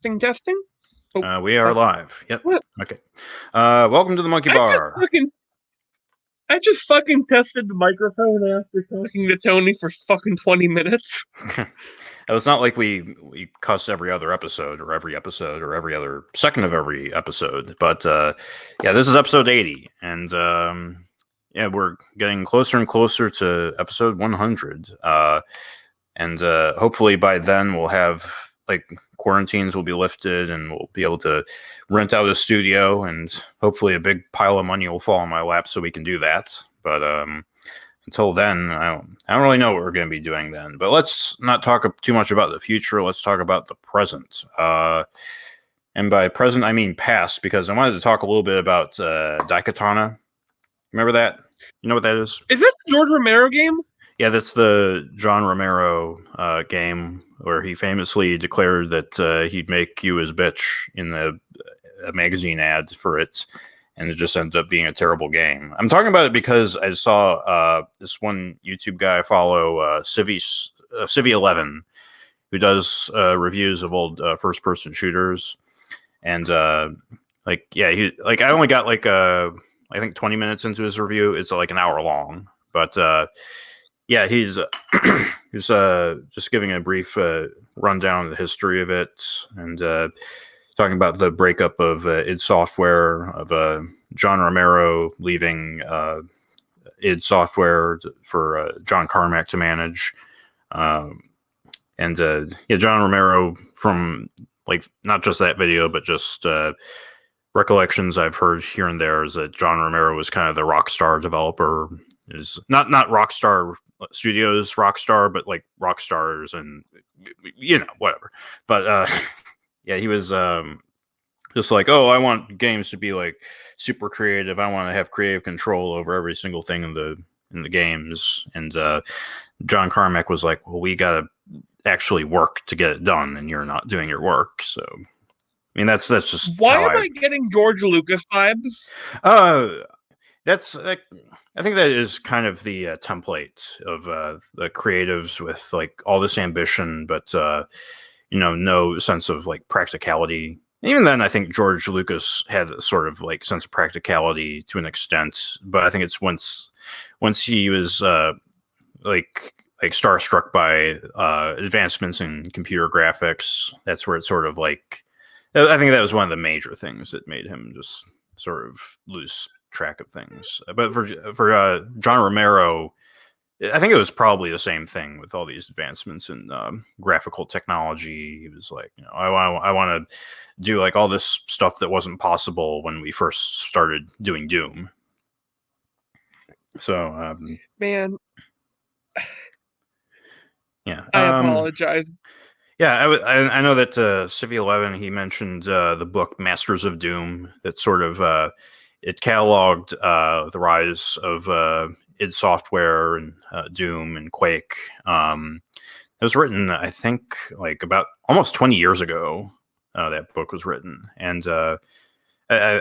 Testing. Oh, we are live. Yep. What? Okay. Welcome to the Monkey Bar. I just fucking tested the microphone after talking to Tony for fucking 20 minutes. It's not like we cuss every other episode or every other second of every episode, but yeah, this is episode 80, and yeah, we're getting closer and closer to episode 100, and hopefully by then we'll have quarantines will be lifted and we'll be able to rent out a studio, and hopefully a big pile of money will fall on my lap so we can do that. But until then, I don't really know what we're going to be doing then. But let's not talk too much about the future. Let's talk about the present. And by present, I mean past, because I wanted to talk a little bit about Daikatana. Remember that? You know what that is? Is this the George Romero game? Yeah, that's the John Romero game where he famously declared that he'd make you his bitch in a magazine ad for it, and it just ended up being a terrible game. I'm talking about it because I saw this one YouTube guy I follow, Civi11, who does reviews of old first-person shooters, and I only got I think 20 minutes into his review. It's like an hour long, but yeah, he's just giving a brief rundown of the history of it, and talking about the breakup of id Software, of John Romero leaving id Software for John Carmack to manage, and yeah, John Romero, from not just that video, but just recollections I've heard here and there, is that John Romero was kind of the Rockstar developer. Is not Rockstar Studios Rockstar, but like Rockstars, and whatever. But yeah, he was just like, oh, I want games to be like super creative. I want to have creative control over every single thing in the games. And John Carmack was like, well, we gotta actually work to get it done, and you're not doing your work. So I mean, that's just why am I getting George Lucas vibes? I think that is kind of the template of the creatives with all this ambition, but no sense of practicality. Even then, I think George Lucas had a sort of sense of practicality to an extent, but I think it's once he was starstruck by advancements in computer graphics, that's where it sort of I think that was one of the major things that made him just sort of lose track of things. But for John Romero, I think it was probably the same thing with all these advancements in graphical technology. He was like, I want to do all this stuff that wasn't possible when we first started doing Doom. So man, yeah, I apologize. Yeah, I know that Civi11, he mentioned the book Masters of Doom, that sort of it cataloged the rise of id Software and Doom and Quake. It was written, I think, about almost 20 years ago. That book was written, and I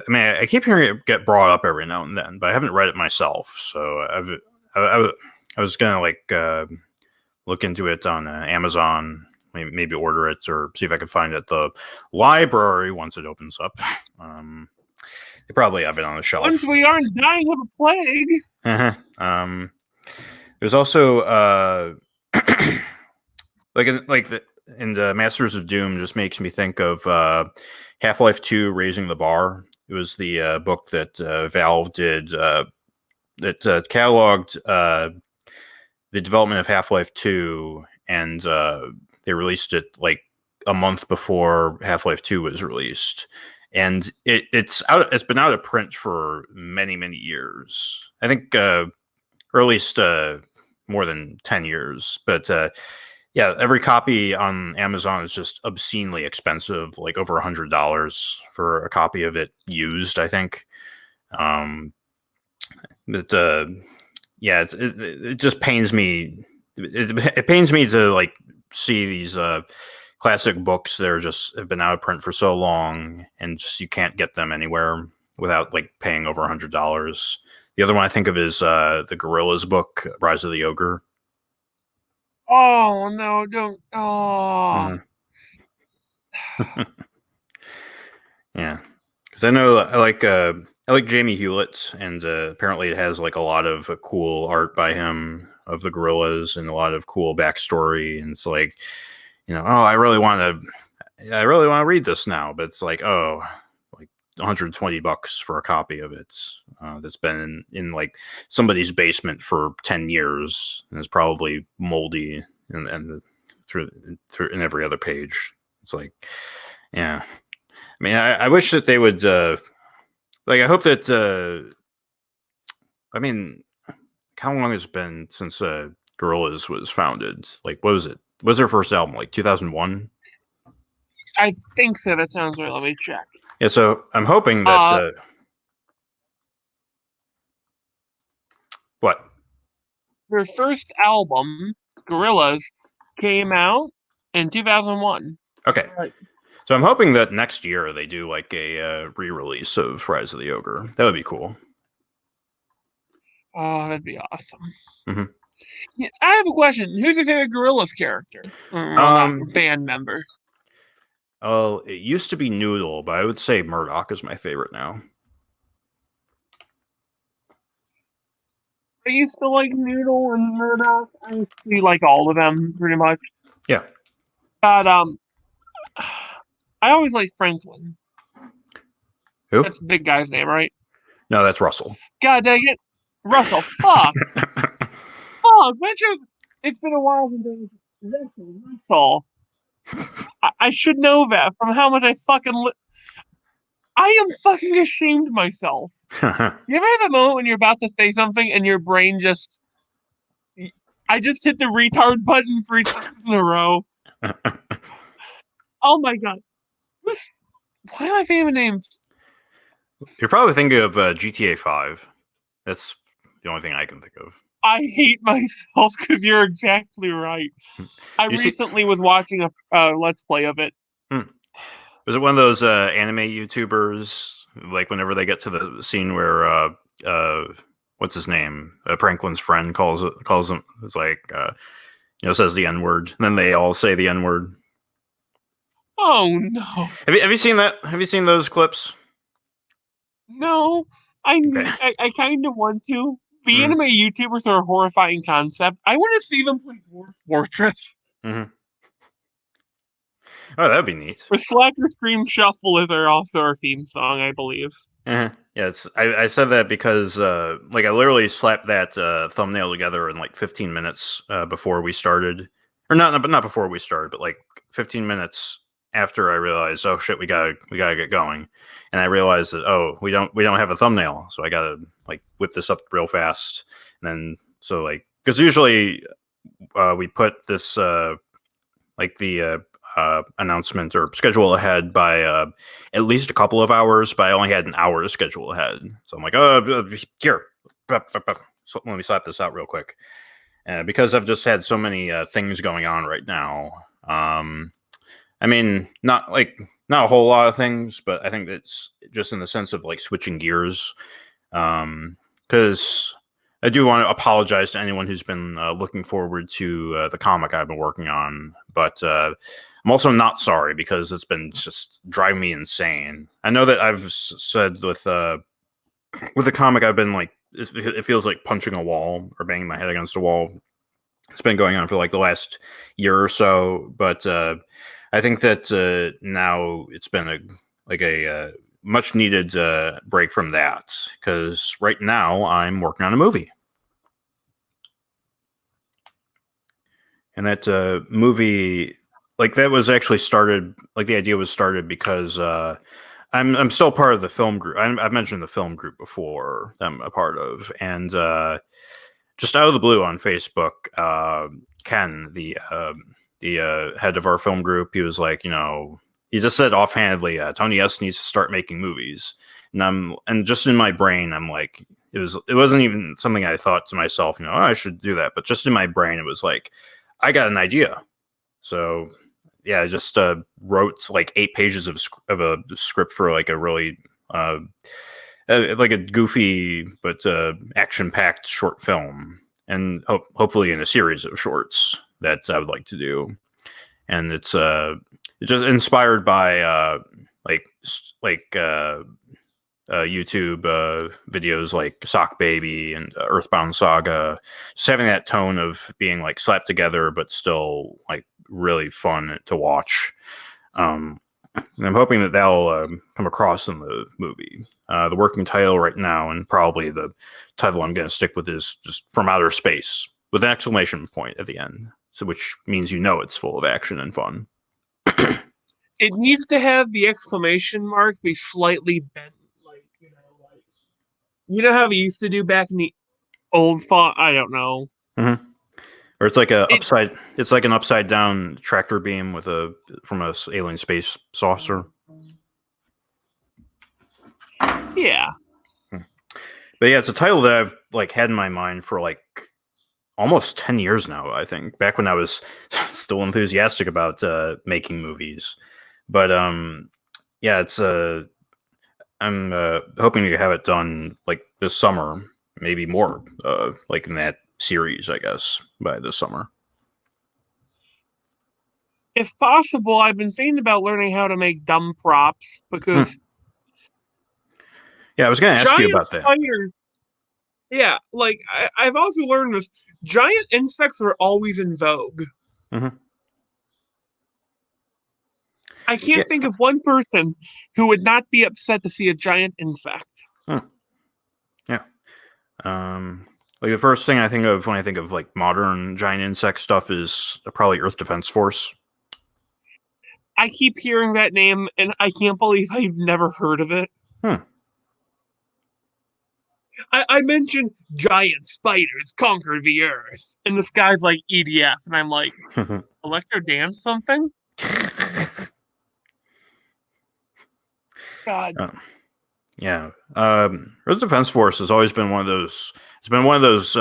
mean, I keep hearing it get brought up every now and then, but I haven't read it myself. So I was gonna look into it on Amazon, maybe order it, or see if I can find it at the library once it opens up. They probably have it on the shelf. Once we aren't dying of a plague. There's also in the Masters of Doom just makes me think of Half-Life 2 Raising the Bar. It was the book that Valve did that cataloged the development of Half-Life 2, and they released it a month before Half-Life 2 was released. And it's been out of print for many, many years. I think, or at least more than 10 years. But yeah, every copy on Amazon is just obscenely expensive, over $100 for a copy of it used, I think. But yeah, it just pains me. It pains me to see these classic books that have been out of print for so long, and just you can't get them anywhere without paying over $100. The other one I think of is the Gorillaz book, Rise of the Ogre. Oh no! Don't. Oh. Yeah, because I know I like Jamie Hewlett, and apparently it has like a lot of cool art by him of the gorillas and a lot of cool backstory. And it's like, oh, I really want to read this now, but it's like, oh, like $120 for a copy of it that's been in like somebody's basement for 10 years and is probably moldy and through in every other page. It's like, yeah. I mean, I wish that they would like. I hope that I mean, how long has it been since Gorillaz was founded? Like, what was it? What was their first album? Like 2001? I think so. That sounds right. Let me check. Yeah. So I'm hoping that what Their first album, Gorillaz, came out in 2001. Okay. Right. So I'm hoping that next year they do like a re-release of Rise of the Ogre. That would be cool. Oh, that'd be awesome. Mm-hmm. Yeah, I have a question. Who's your favorite Gorillaz character? Well, not band member. Oh, it used to be Noodle, but I would say Murdoch is my favorite now. I used to like Noodle and Murdoch. I used to like all of them pretty much. Yeah. But I always like Franklin. Who? That's the big guy's name, right? No, that's Russell. God dang it. Russell, fuck. Fuck, it's been a while since Russell. I should know that from how much I fucking I am fucking ashamed of myself. You ever have a moment when you're about to say something and your brain just I just hit the retard button 3 times in a row. Oh my god. Why am I thinking of names? You're probably thinking of GTA 5. That's the only thing I can think of. I hate myself because you're exactly right. I recently was watching a Let's Play of it. Was it one of those anime YouTubers? Like whenever they get to the scene where what's his name? Franklin's friend calls him. It's like says the N-word, and then they all say the N-word. Oh no! Have you seen that? Have you seen those clips? No, I kind of want to. The anime YouTubers are a horrifying concept. I want to see them play Dwarf Fortress. Mm-hmm. Oh, that'd be neat. The Slacker Scream Shuffle is also our theme song, I believe. Uh-huh. Yeah, I said that because like I literally slapped that thumbnail together in like 15 minutes before we started, or not before we started, but like 15 minutes after I realized, oh shit, we gotta get going, and I realized that we don't have a thumbnail, so I gotta like whip this up real fast, and then so like because usually we put this like the announcement or schedule ahead by at least a couple of hours, but I only had an hour to schedule ahead. So I'm like, here, so let me slap this out real quick. Because I've just had so many things going on right now. I mean, not a whole lot of things, but I think it's just in the sense of like switching gears. Because I do want to apologize to anyone who's been looking forward to the comic I've been working on, but I'm also not sorry because it's been just driving me insane. I know that I've said with the comic, I've been like, it feels like punching a wall or banging my head against a wall. It's been going on for like the last year or so, but I think that now it's been a much needed break from that because right now I'm working on a movie. And that movie, like that was actually started, like the idea was started because I'm still part of the film group. I've mentioned the film group before that I'm a part of. And just out of the blue on Facebook, Ken, the head of our film group, he was like, he just said offhandedly, Tony S needs to start making movies. And just in my brain, I'm like, it wasn't even something I thought to myself, I should do that. But just in my brain, it was like, I got an idea. So yeah, I just wrote like 8 pages of a script for like a really like a goofy but action-packed short film, and hopefully in a series of shorts that I would like to do. And it's just inspired by YouTube videos like Sock Baby and Earthbound Saga, just having that tone of being like slapped together but still like really fun to watch. And I'm hoping that that'll come across in the movie. The working title right now, and probably the title I'm going to stick with, is just From Outer Space with an exclamation point at the end, so which means it's full of action and fun. It needs to have the exclamation mark be slightly bent, like how we used to do back in the old font. I don't know. Mm-hmm. Or it's like an upside down tractor beam from a alien space saucer. Yeah. But yeah, it's a title that I've like had in my mind for like almost 10 years now, I think. Back when I was still enthusiastic about making movies. But yeah, it's I'm hoping to have it done like this summer, maybe more like in that series, I guess, by this summer. If possible, I've been thinking about learning how to make dumb props because yeah, I was going to ask you about that. Spiders, yeah, like I've also learned this. Giant insects are always in vogue. Mm-hmm. I can't think of one person who would not be upset to see a giant insect. Yeah. Like the first thing I think of when I think of like modern giant insect stuff is probably Earth Defense Force. I keep hearing that name, and I can't believe I've never heard of it. I mentioned giant spiders conquer the earth, and this guy's like EDF, and I'm like, Electro Dance something? God. Yeah. Earth Defense Force has always been one of those. It's been one of those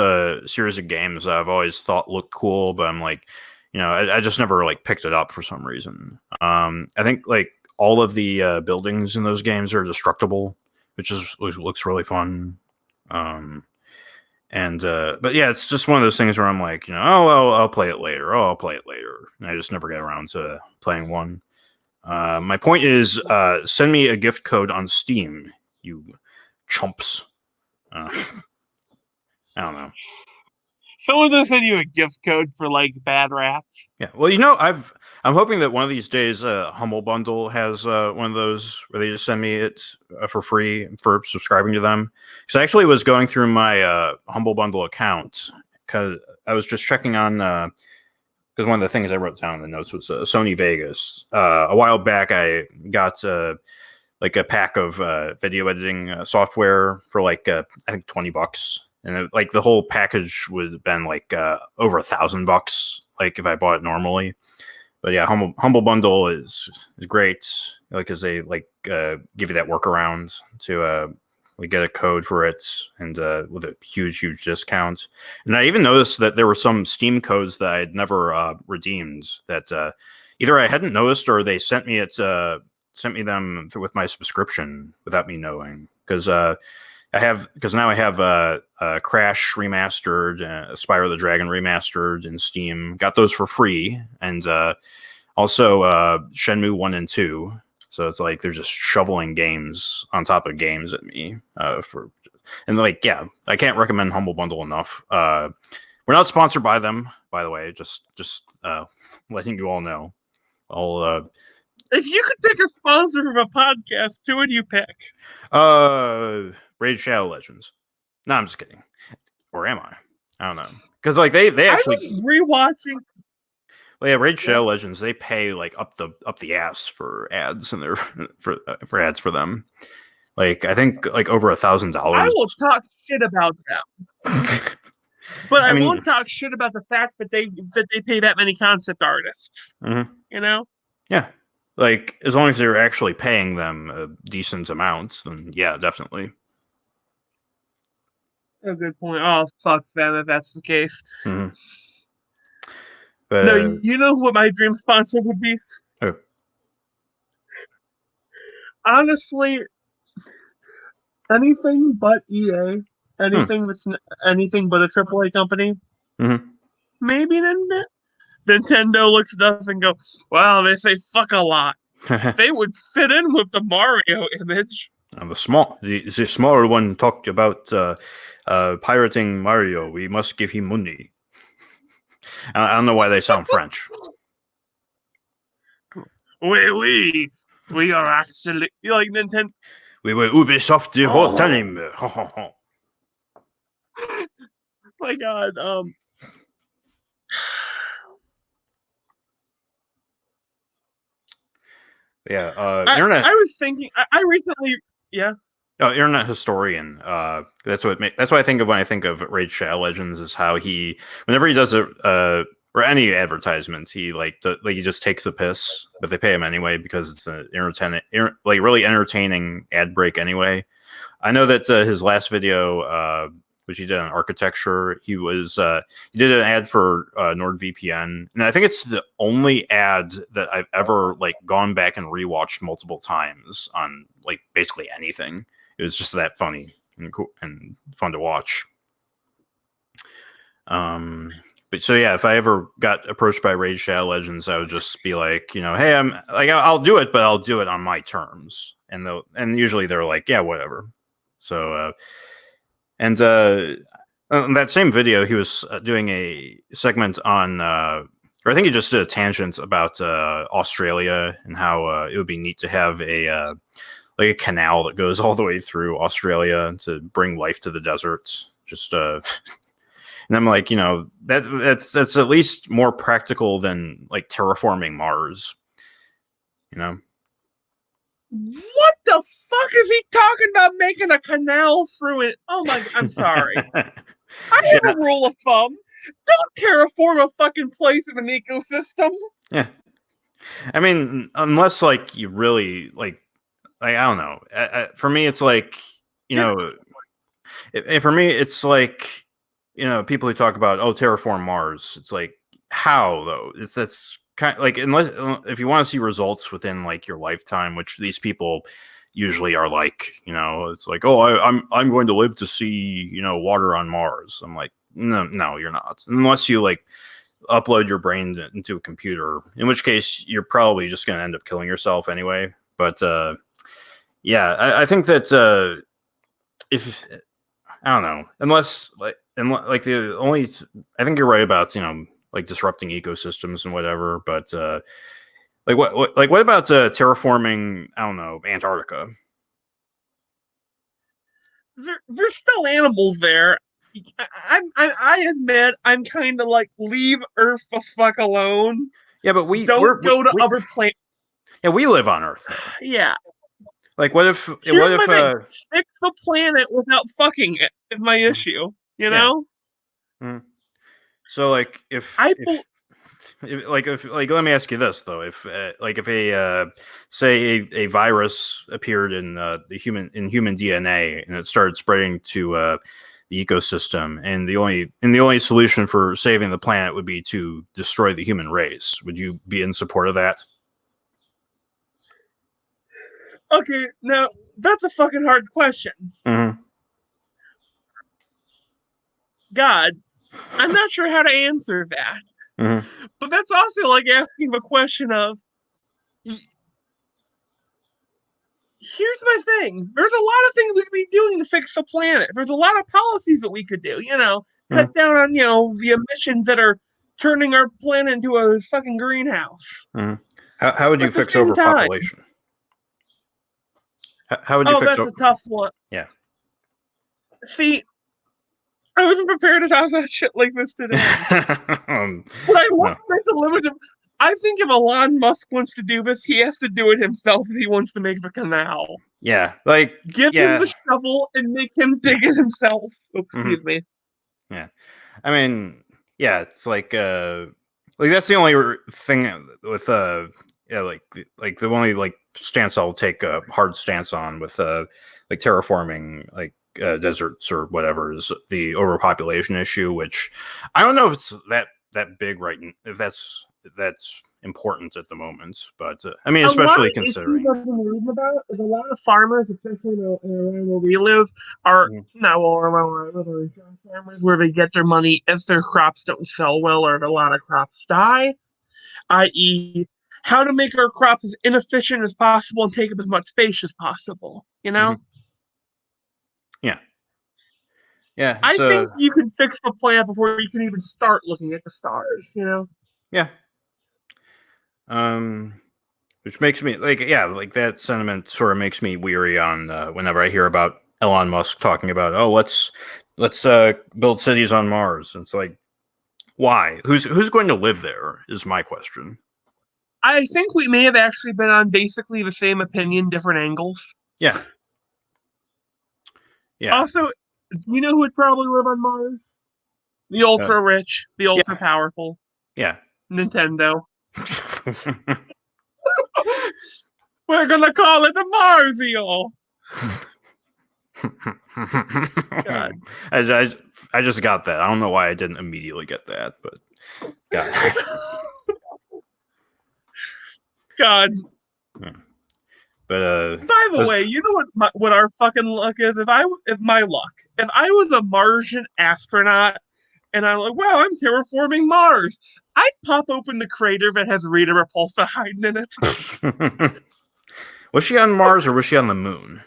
series of games that I've always thought looked cool, but I'm like, I just never like picked it up for some reason. I think like all of the buildings in those games are destructible, which looks really fun. But yeah, it's just one of those things where I'm like, I'll play it later. Oh, I'll play it later. And I just never get around to playing one. My point is, send me a gift code on Steam, you chumps. I don't know. Someone's gonna send you a gift code for like Bad Rats. Yeah, well, I'm hoping that one of these days, Humble Bundle has one of those where they just send me it for free for subscribing to them. Because I actually was going through my Humble Bundle account because I was just checking on. Because one of the things I wrote down in the notes was Sony Vegas. A while back, I got like a pack of video editing software for like I think $20, and like the whole package would have been like over $1,000, like if I bought it normally. But yeah, Humble Bundle is great, like because they like give you that workaround to we get a code for it, and with a huge discount. And I even noticed that there were some Steam codes that I had never redeemed that either I hadn't noticed or they sent me them with my subscription without me knowing. Because now I have Crash Remastered, Spyro the Dragon Remastered in Steam. Got those for free, and also Shenmue 1 and 2. So it's like they're just shoveling games on top of games at me and like, yeah, I can't recommend Humble Bundle enough. We're not sponsored by them, by the way. Just letting you all know. If you could pick a sponsor from a podcast, who would you pick? Raid Shadow Legends. No, I'm just kidding. Or am I? I don't know. Because like they actually I was rewatching. Well, yeah, Raid Shadow Legends, they pay like up the ass for ads and for ads for them. Like I think like over $1,000. I will talk shit about them, but I won't talk shit about the fact that they pay that many concept artists. Mm-hmm. Yeah, like as long as they're actually paying them decent amounts, then yeah, definitely. A good point. Oh fuck them if that's the case. Mm-hmm. But, no, you know what my dream sponsor would be? Who? Honestly, anything but EA. Anything that's anything but a AAA company. Mm-hmm. Maybe Nintendo looks at us and go, "Wow, they say fuck a lot." They would fit in with the Mario image. And the smaller one talked about pirating Mario. We must give him money. I don't know why they sound French. We are actually like Nintendo. We were Ubisoft the whole time. My God, yeah, internet. I was thinking. I recently, yeah. Oh, internet historian. That's what I think of when I think of Raid Shadow Legends. Is how he, whenever he does or any advertisements, he he just takes the piss, but they pay him anyway because it's an really entertaining ad break anyway. I know that his last video, which he did on architecture, he did an ad for NordVPN, and I think it's the only ad that I've ever gone back and rewatched multiple times on basically anything. It was just that funny and cool and fun to watch. But so yeah, if I ever got approached by Raid Shadow Legends, I would just be like, hey, I'll do it, but I'll do it on my terms. And usually they're like, yeah, whatever. So and that same video, he was doing a segment on, or I think he just did a tangent about Australia and how it would be neat to have a canal that goes all the way through Australia to bring life to the deserts. Just and I'm like, that's at least more practical than terraforming Mars. What the fuck is he talking about? Making a canal through it? Oh my! I'm sorry. I have a rule of thumb: don't terraform a fucking place in an ecosystem. Yeah, I mean, unless you really I don't know. For me, it's for me, it's people who talk about terraform Mars. It's how though? That's kind of unless if you want to see results within your lifetime, which these people usually are it's I'm going to live to see water on Mars. I'm like, no, you're not, unless you upload your brain into a computer, in which case you're probably just going to end up killing yourself anyway. But yeah, I think that if I don't know, unless the only, I think you're right about disrupting ecosystems and whatever. But what about terraforming? I don't know, Antarctica. There's still animals there. I admit I'm kind of leave Earth the fuck alone. Yeah, but don't go to other planets. Yeah, we live on Earth though. Yeah. What if fix the planet without fucking it is my issue, know? Mm. So if let me ask you this though, if a say a virus appeared in human DNA and it started spreading to the ecosystem, and the only solution for saving the planet would be to destroy the human race, would you be in support of that? Okay, now that's a fucking hard question. Mm-hmm. God, I'm not sure how to answer that. Mm-hmm. But that's also asking the question of, here's my thing. There's a lot of things we could be doing to fix the planet. There's a lot of policies that we could do, cut down on, the emissions that are turning our planet into a fucking greenhouse. Mm-hmm. How would you fix overpopulation? How would you fix that's a tough one. Yeah. See, I wasn't prepared to talk about shit like this today. But I want to make the limit of, I think if Elon Musk wants to do this, he has to do it himself if he wants to make the canal. Yeah, give him the shovel and make him dig it himself. Excuse me. Yeah, I mean, yeah, it's that's the only thing with the only stance I'll take a hard stance on with terraforming deserts or whatever is the overpopulation issue, which I don't know if it's that big if that's important at the moment, but I mean, especially considering about is a lot of farmers, especially around where we live, are farmers where they get their money if their crops don't sell well or if a lot of crops die, i.e. how to make our crops as inefficient as possible and take up as much space as possible. You know, Yeah. Yeah. I So think you can fix the plant before you can even start looking at the stars. You know, yeah. Which makes me like that sentiment sort of makes me weary on whenever I hear about Elon Musk talking about let's build cities on Mars. It's like, why? Who's going to live there is my question. I think we may have actually been on basically the same opinion, different angles. Yeah. Yeah. Also, you know who would probably live on Mars? The Uh, ultra rich, the ultra yeah. powerful, Yeah. Nintendo. We're gonna call it the Marsio. God. I just got that. I don't know why I didn't immediately get that, but God. God. But By the way, you know what our fucking luck is? If my luck, if I was a Martian astronaut and I'm like, wow, I'm terraforming Mars, I'd pop open the crater that has Rita Repulsa hiding in it. was she on Mars or was she on the moon?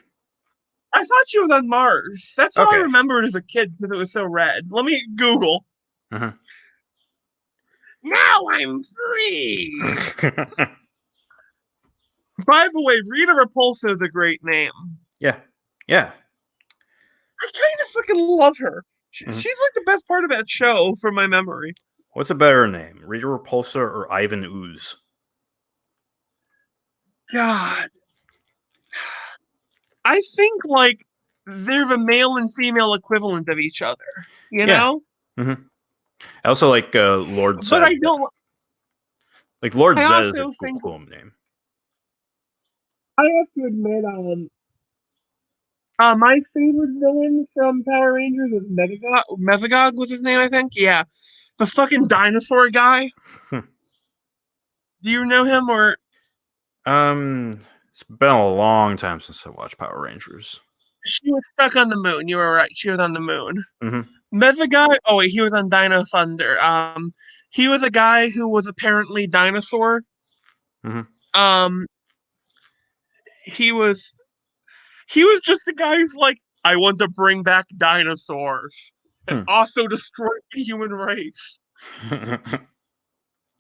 I thought she was on Mars. That's how I Okay. remember it as a kid because it was so red. Let me Google. Uh-huh. Now I'm free. By the way, Rita Repulsa is a great name. Yeah. Yeah. I kind of fucking love her. She's like the best part of that show from my memory. What's a better name, Rita Repulsa or Ivan Ooze? God. I think like they're the male and female equivalent of each other. You know? Mm-hmm. I also like Lord Zed. But I don't. Like Lord I Zed is a also think cool name. I have to admit, my favorite villain from Power Rangers is Mesogog was his name, I think. Yeah, the fucking dinosaur guy. Hmm. Do you know him or? It's been a long time since I watched Power Rangers. She was stuck on the moon. You were right. She was on the moon. Mm-hmm. Mesogog. Oh wait, he was on Dino Thunder. He was a guy who was apparently dinosaur. Mm-hmm. Um, he was he was just a guy who's like, I want to bring back dinosaurs and also destroy the human race.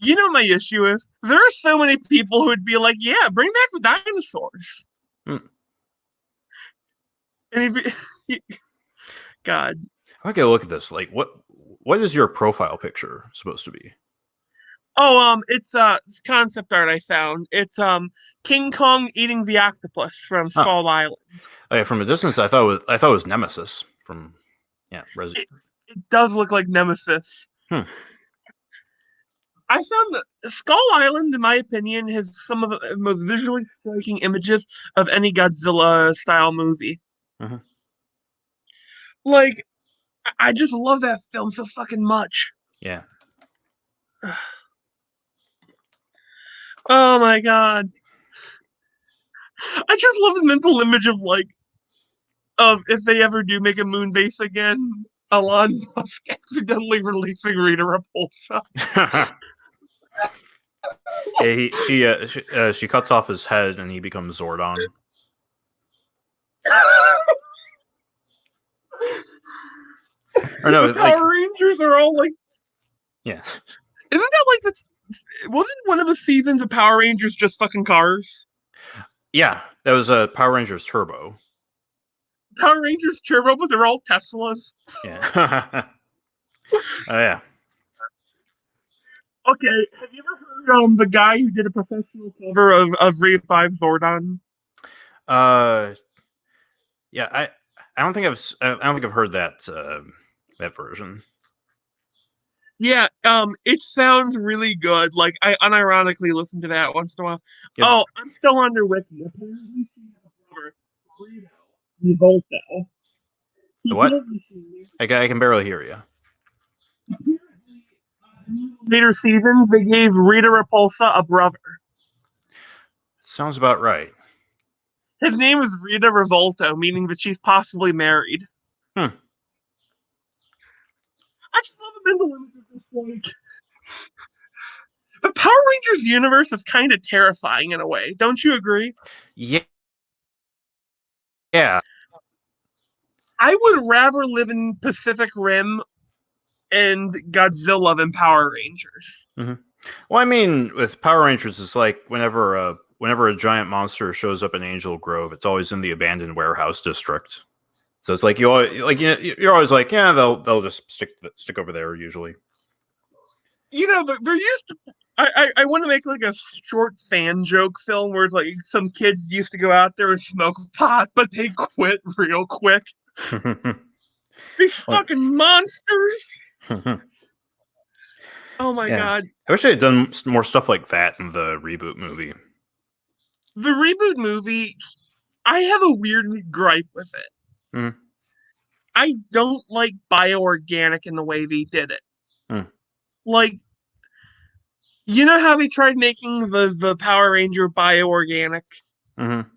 You know my issue is there are so many people who would be like, yeah, bring back the dinosaurs. And God. I gotta look at this. Like, what is your profile picture supposed to be? Oh, it's concept art I found. It's King Kong eating the octopus from Skull Island. Okay, from a distance, I thought it was Nemesis from It does look like Nemesis. Hmm. I found that Skull Island, in my opinion, has some of the most visually striking images of any Godzilla style movie. Mm-hmm. Like, I just love that film so fucking much. Yeah. Oh my god. I just love the mental image of like if they ever do make a moon base again, Elon Musk accidentally releasing Rita Repulsa. Yeah, she cuts off his head and he becomes Zordon. Or no, the Power Rangers are all like, yeah. Isn't that like this? Wasn't one of the seasons of Power Rangers just fucking cars? Yeah, that was Power Rangers Turbo. Power Rangers Turbo, but they're all Teslas. Yeah. Oh yeah. Okay, have you ever heard the guy who did a professional cover of Revive Zordon? Yeah, I don't think I've heard that that version. Yeah, it sounds really good. Like I unironically listen to that once in a while. Yep. Oh, I'm still under Wiki. Apparently, she has a brother, Revolto. What? I can barely hear you. Later seasons, they gave Rita Repulsa a brother. Sounds about right. His name is Rita Revolto, meaning that she's possibly married. I just love the mental image of this, like, The Power Rangers universe is kind of terrifying in a way. Don't you agree? Yeah. Yeah. I would rather live in Pacific Rim and Godzilla than Power Rangers. Mm-hmm. Well, I mean, with Power Rangers, it's like whenever a giant monster shows up in Angel Grove, it's always in the abandoned warehouse district. So it's like you're always like, yeah, they'll just stick over there usually. There used to. I want to make like a short fan joke film where it's like some kids used to go out there and smoke pot, but they quit real quick. These fucking monsters. Oh my Yeah. god. I wish they had done more stuff like that in the reboot movie. The reboot movie, I have a weird gripe with it. Mm. I don't like bioorganic in the way they did it. Mm. Like, you know how they tried making the Power Ranger bioorganic? Mm-hmm.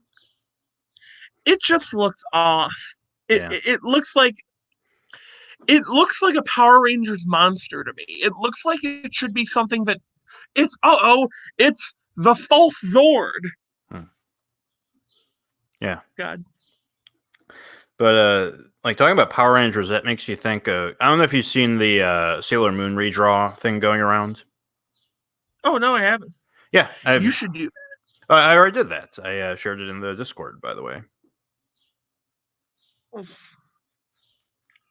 It just looks off. Yeah. It looks like a Power Rangers monster to me. It looks like it should be something that it's the false Zord. Hmm. Yeah. God. But like talking about Power Rangers, that makes you think. I don't know if you've seen the Sailor Moon redraw thing going around. Oh no, I haven't. Yeah, you should do. I already did that. I shared it in the Discord, by the way. Oh,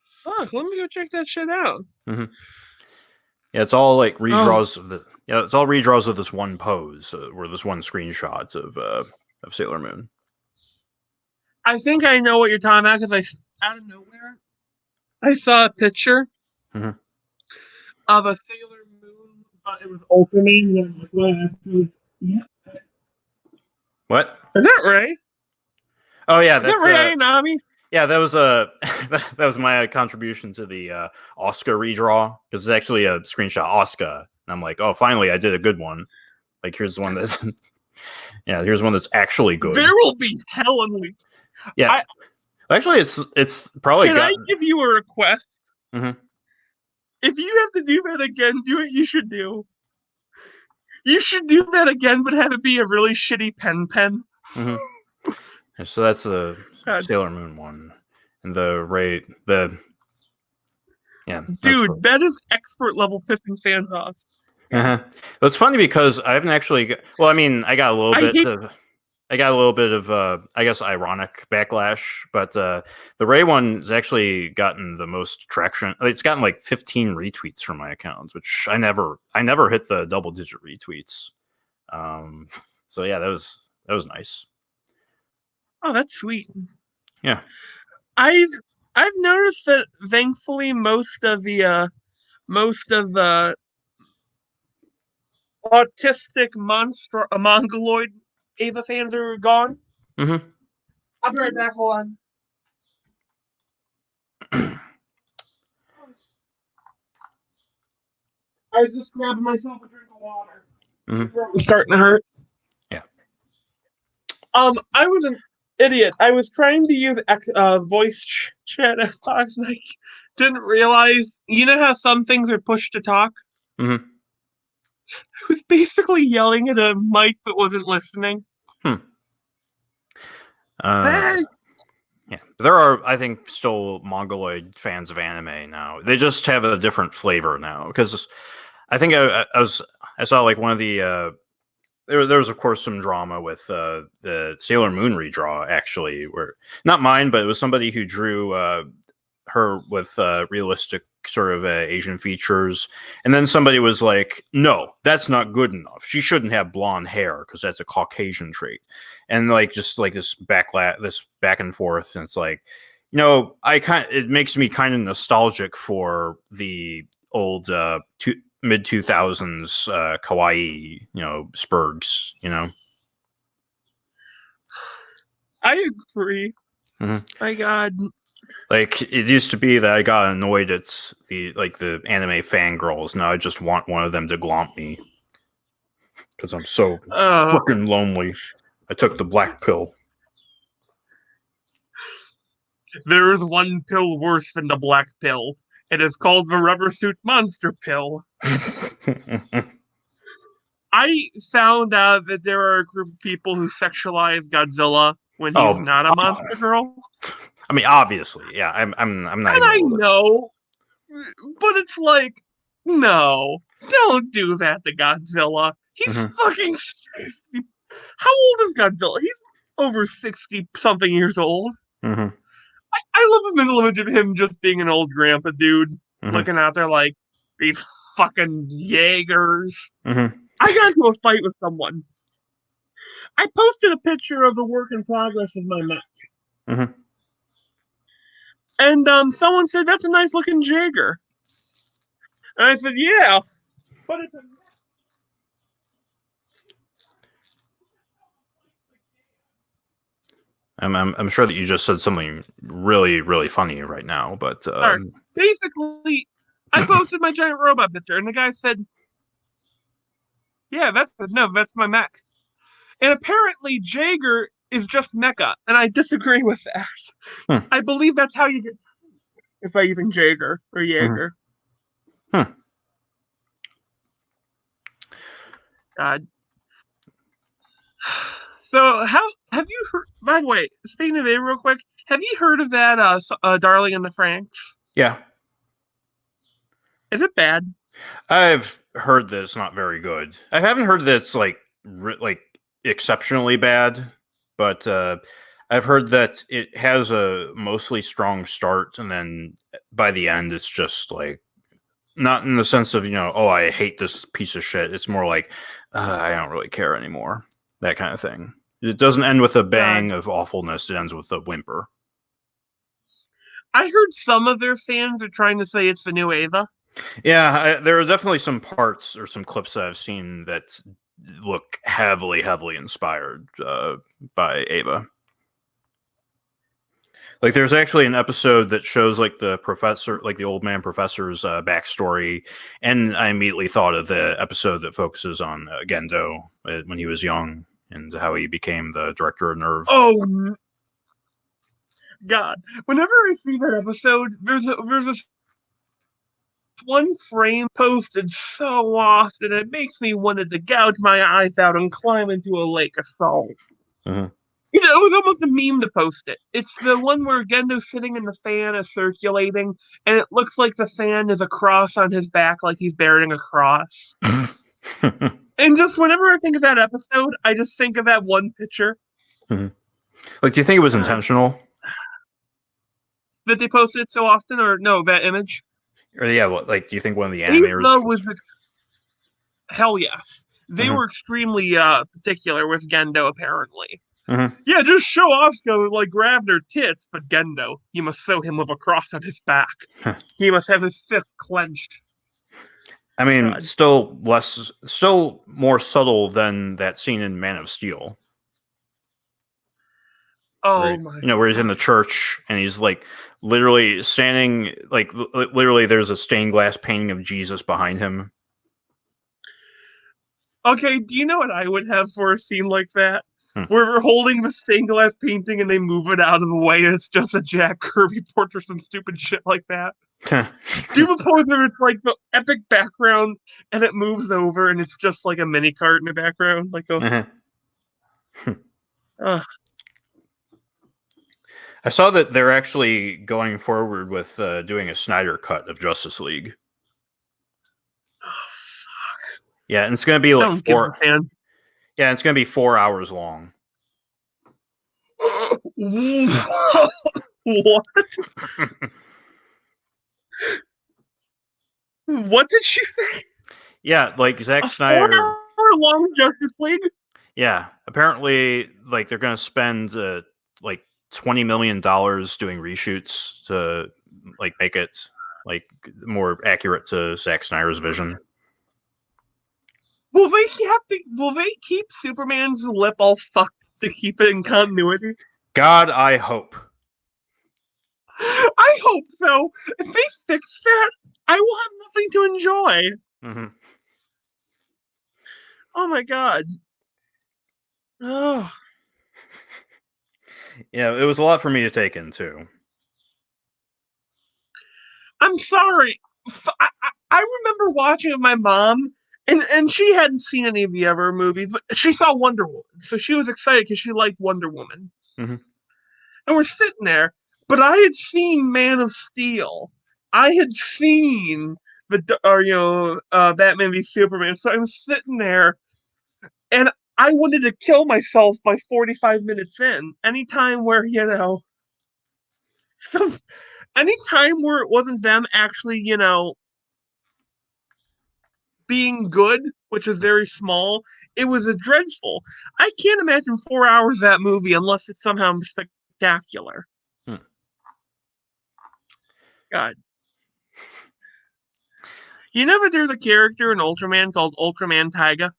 fuck, let me go check that shit out. Mm-hmm. Yeah, it's all like redraws of the. Yeah, it's all redraws of this one pose, or this one screenshot of Sailor Moon. I think I know what you're talking about because out of nowhere, I saw a picture mm-hmm. of a Sailor Moon, but it was Ultraman. Yeah. What? Is that right? Oh yeah, Is that right, Nami? Yeah, that was that was my contribution to the Oscar redraw, because it's actually a screenshot Oscar, and I'm like, oh, finally, I did a good one. Like, here's the one that's here's one that's actually good. There will be hell and leak. Yeah, actually, it's probably. Can I give you a request? Mm-hmm. If you have to do that again, do what you should do. You should do that again, but have it be a really shitty pen. Mm-hmm. So that's the Sailor Moon one, and dude, that is expert level pissing fans off. Uh-huh. It's funny because I haven't actually. Well, I mean, I got a little bit of I guess ironic backlash, but the Ray one's actually gotten the most traction. It's gotten like 15 retweets from my account, which I never hit the double digit retweets. So yeah, that was nice. Oh, that's sweet. Yeah. I've noticed that thankfully most of the autistic mongoloid Ava fans are gone. Mm-hmm. I'll be right back. Hold on. I was just grabbing myself a drink of water. Mm-hmm. My throat was starting to hurt. Yeah. I was an idiot. I was trying to use voice chat Xbox, and I didn't realize. You know how some things are push to talk? Mm-hmm. I was basically yelling at a mic that wasn't listening. Yeah, there are, I think, still Mongoloid fans of anime now. They just have a different flavor now, because I think I saw like one of the there was of course some drama with the Sailor Moon redraw, actually, where not mine, but it was somebody who drew her with realistic sort of Asian features, and then somebody was like, no, that's not good enough, she shouldn't have blonde hair because that's a Caucasian trait, and like just like this back and forth, and it's like, it makes me kind of nostalgic for the old mid 2000s kawaii spurgs. I agree. Mm-hmm. My God. Like, it used to be that I got annoyed at the anime fangirls. Now I just want one of them to glomp me because I'm so fucking lonely. I took the black pill. There is one pill worse than the black pill. It is called the rubber suit monster pill. I found out that there are a group of people who sexualize Godzilla when he's not a monster girl. I mean, obviously, yeah. I'm not And even. I know, but it's like, no, don't do that to Godzilla. He's Mhm. fucking 60. How old is Godzilla? He's over 60 something years old. Mhm. I love the mental image of him just being an old grandpa dude Mhm. looking out there like these fucking Jaegers. Mhm. I got into a fight with someone. I posted a picture of the work in progress of my mech. Mhm. And someone said, that's a nice looking Jaeger. And I said, yeah, but it's a I'm sure that you just said something really really funny right now, but Sorry. Basically, I posted my giant robot picture, and the guy said, yeah, that's my mech. And apparently, Jaeger is just mecha, and I disagree with that. hmm. I believe that's how you get is by using Jaeger or Mhm. Jaeger. Hmm. God. So, how have you heard? By the way, speaking of it, real quick, have you heard of that Darling in the Franks? Yeah, Is it bad? I've heard that it's not very good. I haven't heard that it's like exceptionally bad, but I've heard that it has a mostly strong start, and then by the end, it's just like not in the sense of oh, I hate this piece of shit. It's more like I don't really care anymore, that kind of thing. It doesn't end with a God, bang of awfulness. It ends with a whimper. I heard some of their fans are trying to say it's the new Ava. Yeah, there are definitely some parts or some clips that I've seen that look heavily, heavily inspired by Ava. Like, there's actually an episode that shows like the professor, like the old man professor's backstory, and I immediately thought of the episode that focuses on Gendo when he was young and how he became the director of Nerve. Oh God! Whenever I see that episode, there's this one frame posted so often it makes me wanted to gouge my eyes out and climb into a lake of salt. Mhm. It was almost a meme to post it. It's the one where Gendo's sitting and the fan is circulating, and it looks like the fan is a cross on his back, like he's bearing a cross. And just whenever I think of that episode, I just think of that one picture. Mhm. Like, do you think it was God, intentional? that they posted so often, or no, that image. Or yeah, what, like, do you think one of the animators? Ava was hell yes. They Mhm. were extremely particular with Gendo, apparently. Mhm. Yeah, just show Osco like grabbed her tits, but Gendo, you must sew him with a cross on his back. He must have his fist clenched. I mean, God. still more subtle than that scene in Man of Steel, Oh my where he's in the church and he's like literally standing, like literally, there's a stained glass painting of Jesus behind him. Okay, do you know what I would have for a scene like that? Hmm. Where we're holding the stained glass painting and they move it out of the way and it's just a Jack Kirby portrait and stupid shit like that. Do you suppose where it's like the epic background and it moves over and it's just like a mini cart in the background? Like a uh, I saw that they're actually going forward with doing a Snyder cut of Justice League. Yeah, and it's going to be like don't give the 4. fans. Yeah, it's going to be 4 hours long. What? What did she say? Yeah, like Zack A Snyder. 4 hour long Justice League? Yeah, apparently, like they're going to spend like $20 million doing reshoots to like make it like more accurate to Zack Snyder's vision. Will they keep Superman's lip all fucked to keep it in continuity? God, I hope. I hope so. If they fix that, I will have nothing to enjoy. Mm-hmm. Oh my god. Oh, Yeah, it was a lot for me to take in too. I'm sorry. I remember watching with my mom, And she hadn't seen any of the other movies, but she saw Wonder Woman, so she was excited because she liked Wonder Woman. Mm-hmm. And we're sitting there, but I had seen Man of Steel, I had seen Batman v Superman, so I'm sitting there, and I wanted to kill myself by 45 minutes in. Anytime where some, anytime where it wasn't them actually being good, which is very small, it was a dreadful. I can't imagine 4 hours of that movie unless it's somehow spectacular. Hmm. God. You know that there's a character in Ultraman called Ultraman Taiga?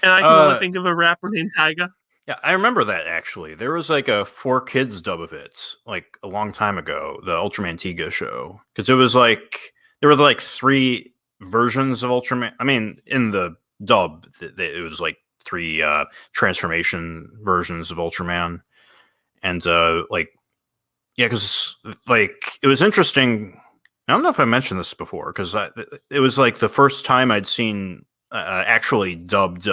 And I can only think of a rapper named Taiga. Yeah, I remember that actually. There was like a 4Kids dub of it, like a long time ago, the Ultraman Tiga show. Because it was like there were like 3 versions of Ultraman. I mean, in the dub, it was like 3 transformation versions of Ultraman. And like, yeah, because like it was interesting. I don't know if I mentioned this before, because it was like the first time I'd seen actually dubbed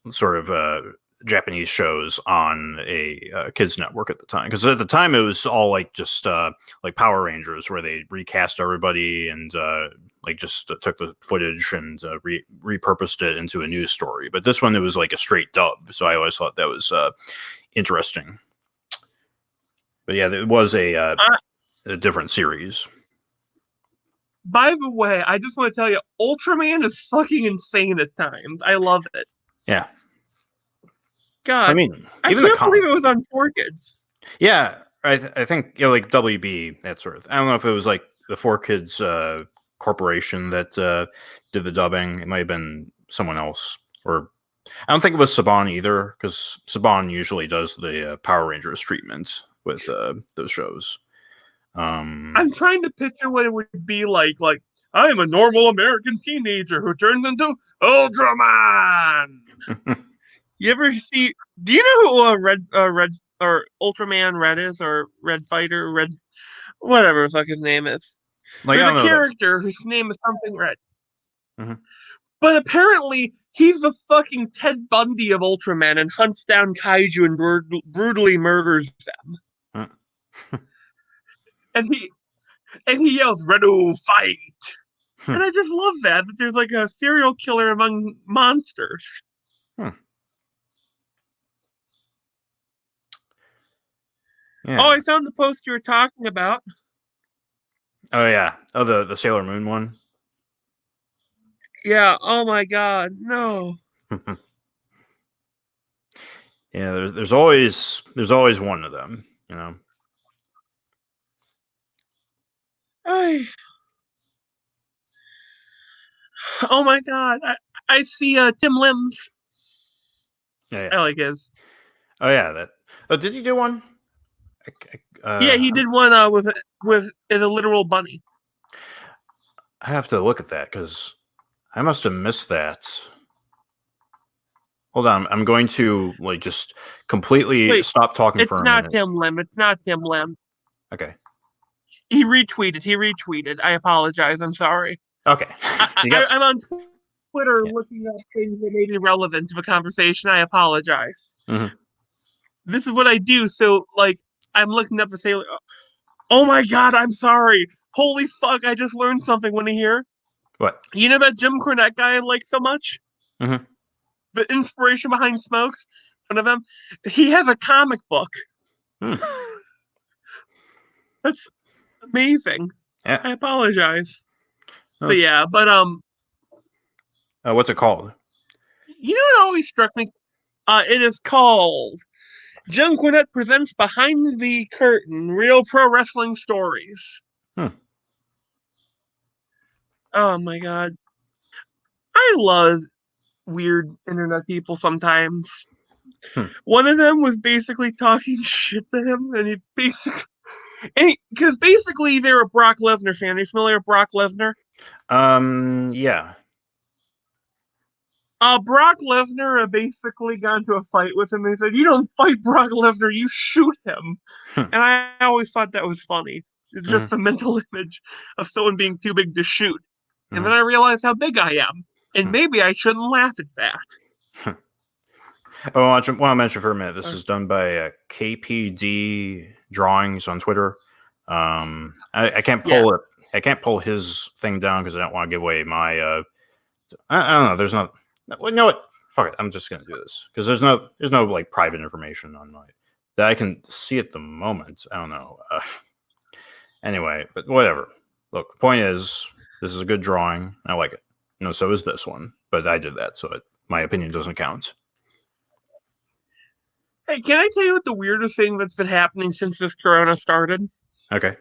sort of Japanese shows on a kids network at the time, because at the time it was all like just like Power Rangers, where they recast everybody and like just took the footage and repurposed it into a news story. But this one, it was like a straight dub, so I always thought that was interesting. But yeah, it was a different series. By the way, I just want to tell you, Ultraman is fucking insane at times. I love it. Yeah. God, I mean, I can't believe it was on 4Kids. Yeah, I think like WB, that sort of. I don't know if it was like the 4Kids corporation that did the dubbing. It might have been someone else, or I don't think it was Saban either, because Saban usually does the Power Rangers treatment with those shows. I'm trying to picture what it would be like. Like, I am a normal American teenager who turns into Ultraman. You ever see? Do you know who Red or Ultraman Red is, or Red Fighter Red, whatever the fuck his name is? Like, There's I a don't know character whose name is something Red, that. but apparently he's the fucking Ted Bundy of Ultraman and hunts down kaiju and brutally murders them. And he yells, "Redo, fight!" And I just love that there's like a serial killer among monsters. Yeah. Oh, I found the post you were talking about. Oh yeah. Oh, the Sailor Moon one. Yeah. Oh my God. No. Yeah. There's always one of them. You know. Oh my God. I see Tim Lims. Yeah. I like his. Oh yeah. That. Oh, did you do one? Yeah, he did one with a literal bunny. I have to look at that because I must have missed that. Hold on, I'm going to like just completely stop talking for a minute. It's not Tim Lim. It's not Tim Lim. Okay. He retweeted. I apologize. I'm sorry. Okay. I'm on Twitter looking up things that may be relevant to the conversation. I apologize. Mm-hmm. This is what I do. So, like, I'm looking up the Sailor. Oh my God, I'm sorry. Holy fuck, I just learned something. Want to hear? What? You know that Jim Cornette guy I like so much? Mm-hmm. The inspiration behind Smokes? One of them? He has a comic book. That's amazing. Yeah. I apologize. But yeah, but what's it called? You know what always struck me? It is called Jim Cornette Presents Behind the Curtain, Real Pro Wrestling Stories. Oh my God. I love weird internet people sometimes. One of them was basically talking shit to him, and because basically they're a Brock Lesnar fan. Are you familiar with Brock Lesnar? Yeah. Brock Lesnar basically got into a fight with him. They said, "You don't fight Brock Lesnar, you shoot him." And I always thought that was funny. It's just a mental image of someone being too big to shoot. And then I realized how big I am. And maybe I shouldn't laugh at that. I want to mention for a minute. This is done by KPD Drawings on Twitter. I can't pull it. I can't pull his thing down because I don't want to give away my. I don't know. There's not. You know what? Fuck it. I'm just gonna do this because there's no like private information on my that I can see at the moment. I don't know. Anyway, but whatever. Look, the point is, this is a good drawing. I like it. So is this one. But I did that, so my opinion doesn't count. Hey, can I tell you what the weirdest thing that's been happening since this corona started? Okay.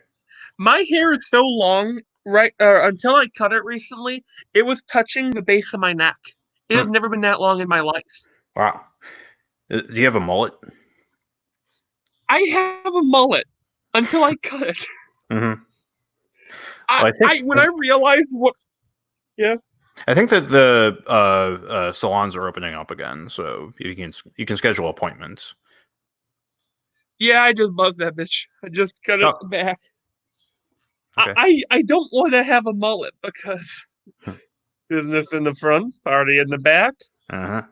My hair is so long, right? Until I cut it recently, it was touching the base of my neck. It has never been that long in my life. Wow. Do you have a mullet? I have a mullet until I cut it. Mm-hmm. When I realized what, yeah. I think that the salons are opening up again, so you can schedule appointments. Yeah, I just buzzed that bitch. I just cut it back. Okay. I don't want to have a mullet because business in the front, party in the back. Uh-huh.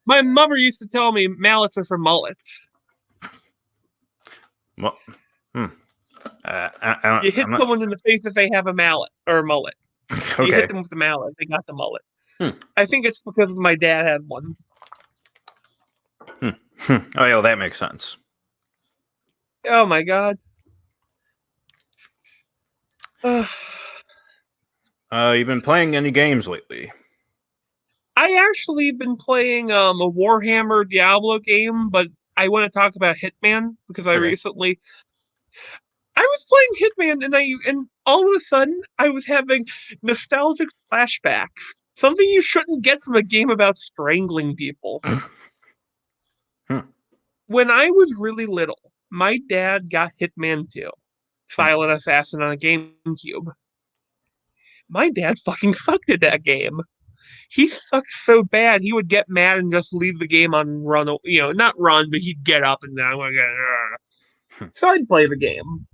My mother used to tell me mallets are for mullets. Well, you hit someone in the face if they have a mallet or a mullet. Okay. You hit them with the mallet, they got the mullet. I think it's because my dad had one. Oh, yeah, that makes sense. Oh my god. You've been playing any games lately? I actually been playing a Warhammer Diablo game, but I want to talk about Hitman because I was playing Hitman and all of a sudden I was having nostalgic flashbacks. Something you shouldn't get from a game about strangling people. When I was really little, my dad got Hitman 2, Silent Assassin on a GameCube. My dad fucking sucked at that game. He sucked so bad he would get mad and just leave the game on run. Not run, but he'd get up and down again. So I'd play the game.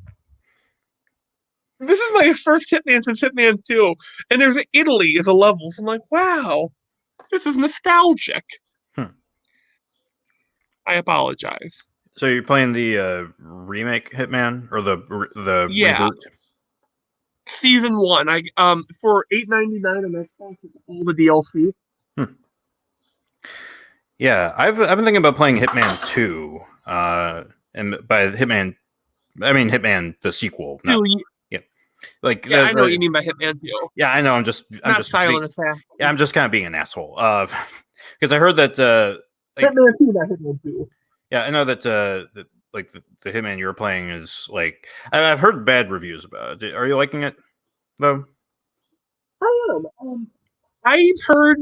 This is my first Hitman since Hitman 2, and there's Italy as a level. So I'm like, wow, this is nostalgic. I apologize. So you're playing the remake Hitman or the reboot? Season 1. I for $8.99 on Xbox with all the DLC. Yeah, I've been thinking about playing Hitman 2. And by Hitman, I mean Hitman the sequel. I know what you mean by Hitman 2. Yeah, I know. I'm just Silent Assassin. Yeah, I'm just kind of being an asshole. Because I heard that Hitman 2, not Hitman 2. Yeah, I know that the Hitman you're playing is like I've heard bad reviews about it. Are you liking it though? I am. I've heard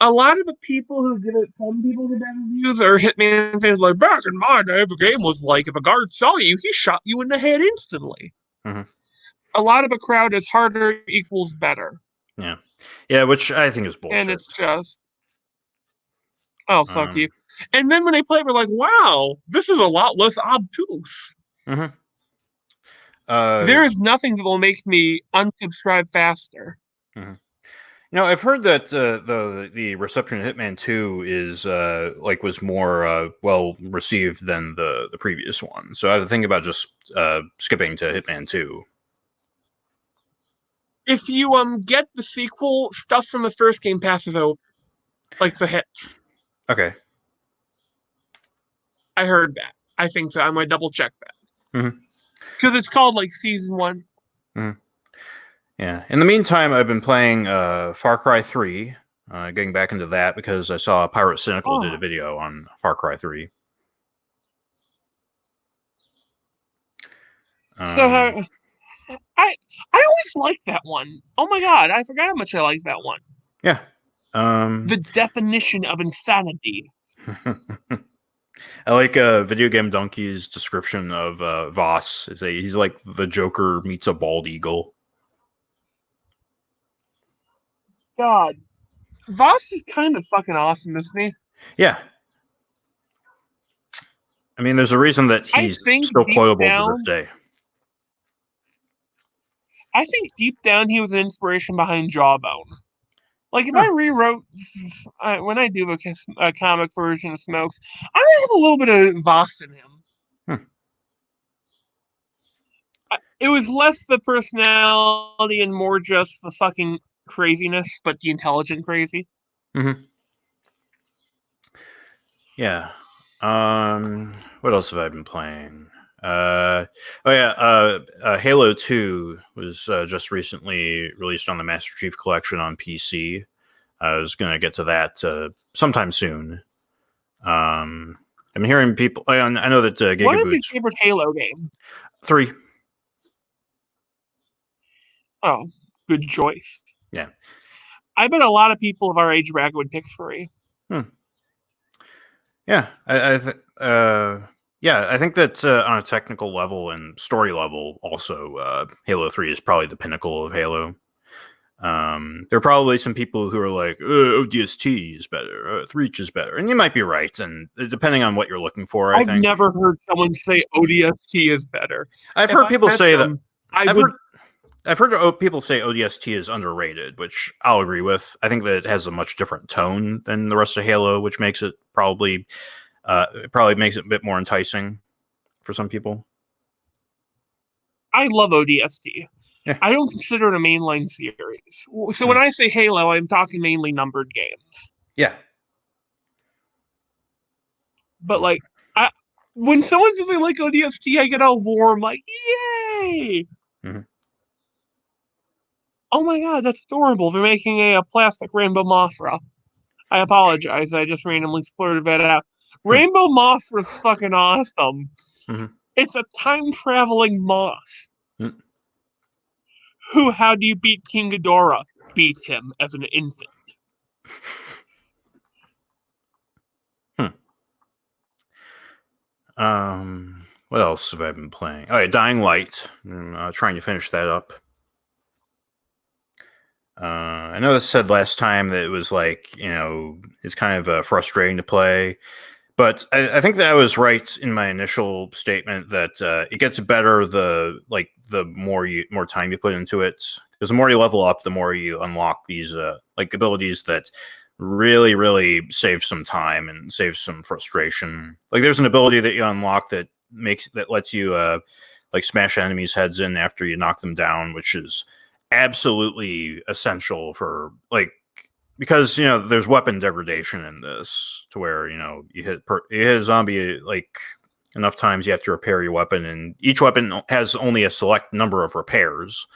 a lot of the people who give it, some people give bad reviews are Hitman fans. Like, back in my day, the game was like if a guard saw you, he shot you in the head instantly. A lot of the crowd is harder equals better. Yeah, which I think is bullshit. And it's just, oh, fuck you. And then when they play, we're like, wow, this is a lot less obtuse. There is nothing that will make me unsubscribe faster. I've heard that the reception of Hitman 2 is was more well received than the previous one. So I was thinking about just skipping to Hitman 2. If you get the sequel, stuff from the first game passes over, like the hits. Okay. I heard that. I think so. I'm gonna double check that. Because it's called like Season 1. Yeah. In the meantime, I've been playing Far Cry 3, getting back into that because I saw Pirate Cynical did a video on Far Cry 3. So I always liked that one. Oh my god, I forgot how much I liked that one. Yeah. The definition of insanity. I like Video Game Donkey's description of Voss. He's like the Joker meets a bald eagle. God. Voss is kind of fucking awesome, isn't he? Yeah. I mean, there's a reason that he's still playable to this day. I think deep down he was an inspiration behind Jawbone. Like, if Huh. I rewrote, when I do a comic version of Smokes, I might have a little bit of Voss in him. Hmm. It was less the personality and more just the fucking craziness, but the intelligent crazy. Mm-hmm. Yeah. What else have I been playing? Halo 2 was just recently released on the Master Chief Collection on PC. I was going to get to that sometime soon. I'm hearing people. I know that What is your Gigaboots favorite Halo game? 3. Oh, good choice. Yeah. I bet a lot of people of our age bracket would pick 3. Yeah. I think that on a technical level and story level, also Halo 3 is probably the pinnacle of Halo. There are probably some people who are like, ODST is better, Reach is better, and you might be right. And depending on what you're looking for, I I've think never heard someone say ODST is better. I've If heard I people met say that. them, I I've would. heard people say ODST is underrated, which I'll agree with. I think that it has a much different tone than the rest of Halo, which makes it probably makes it a bit more enticing for some people. I love ODST. Yeah. I don't consider it a mainline series. So when I say Halo, I'm talking mainly numbered games. Yeah. But like, when someone says they like ODST, I get all warm, like, yay! Mm-hmm. Oh my god, that's adorable. They're making a plastic Rainbow Mothra. I apologize. I just randomly splurted that out. Rainbow Mothra is fucking awesome. Mm-hmm. It's a time traveling moth. Mm-hmm. How do you beat King Ghidorah? Beat him as an infant. What else have I been playing? Oh, yeah, Dying Light. I'm trying to finish that up. I know this said last time that it was like, it's kind of frustrating to play. But I think that I was right in my initial statement that it gets better the more time you put into it. Because the more you level up, the more you unlock these abilities that really, really save some time and save some frustration. Like there's an ability that you unlock that lets you smash enemies' heads in after you knock them down, which is absolutely essential for because there's weapon degradation in this to where you hit a zombie enough times you have to repair your weapon, and each weapon has only a select number of repairs.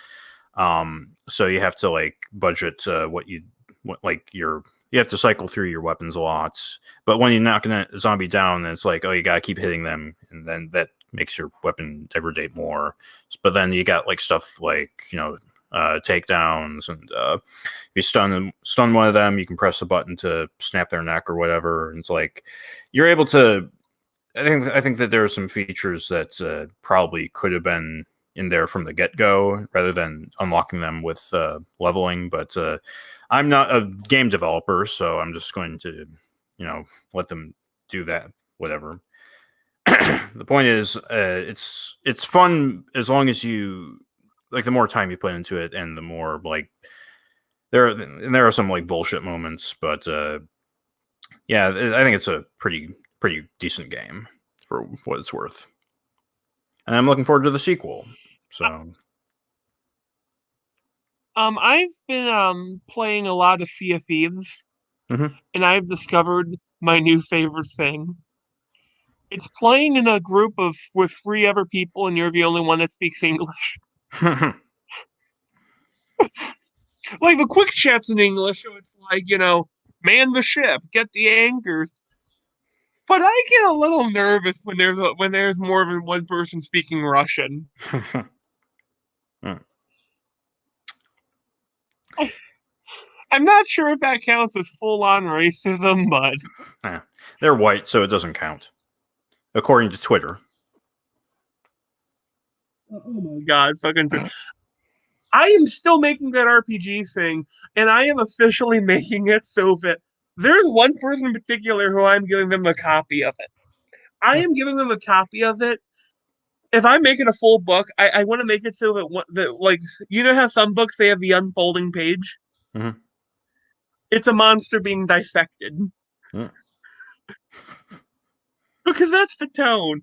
So you have to budget you have to cycle through your weapons a lot. But when you're knocking a zombie down, then it's like, oh, you gotta keep hitting them, and then that makes your weapon degrade more. But then you got stuff takedowns, and if you stun one of them, you can press a button to snap their neck or whatever. And it's like you're able to. I think that there are some features that probably could have been in there from the get-go rather than unlocking them with leveling. But I'm not a game developer, so I'm just going to let them do that. Whatever. The point is, it's fun as long as you the more time you put into it, and the more there are some bullshit moments, but yeah, I think it's a pretty decent game for what it's worth, and I'm looking forward to the sequel. So, I've been playing a lot of Sea of Thieves, mm-hmm. and I've discovered my new favorite thing. It's playing in a group with 3 other people, and you're the only one that speaks English. The quick chats in English, so it's man the ship, get the anchors. But I get a little nervous when there's more than one person speaking Russian. I'm not sure if that counts as full-on racism, but Yeah. They're white, so it doesn't count, according to Twitter. Oh my god, fucking. I am still making that RPG thing, and I am officially making it so that there's one person in particular who I'm giving them a copy of it. I am giving them a copy of it, if I'm making a full book, I want to make it so that like how some books they have the unfolding page. Mhm. It's a monster being dissected Mm. because that's the tone.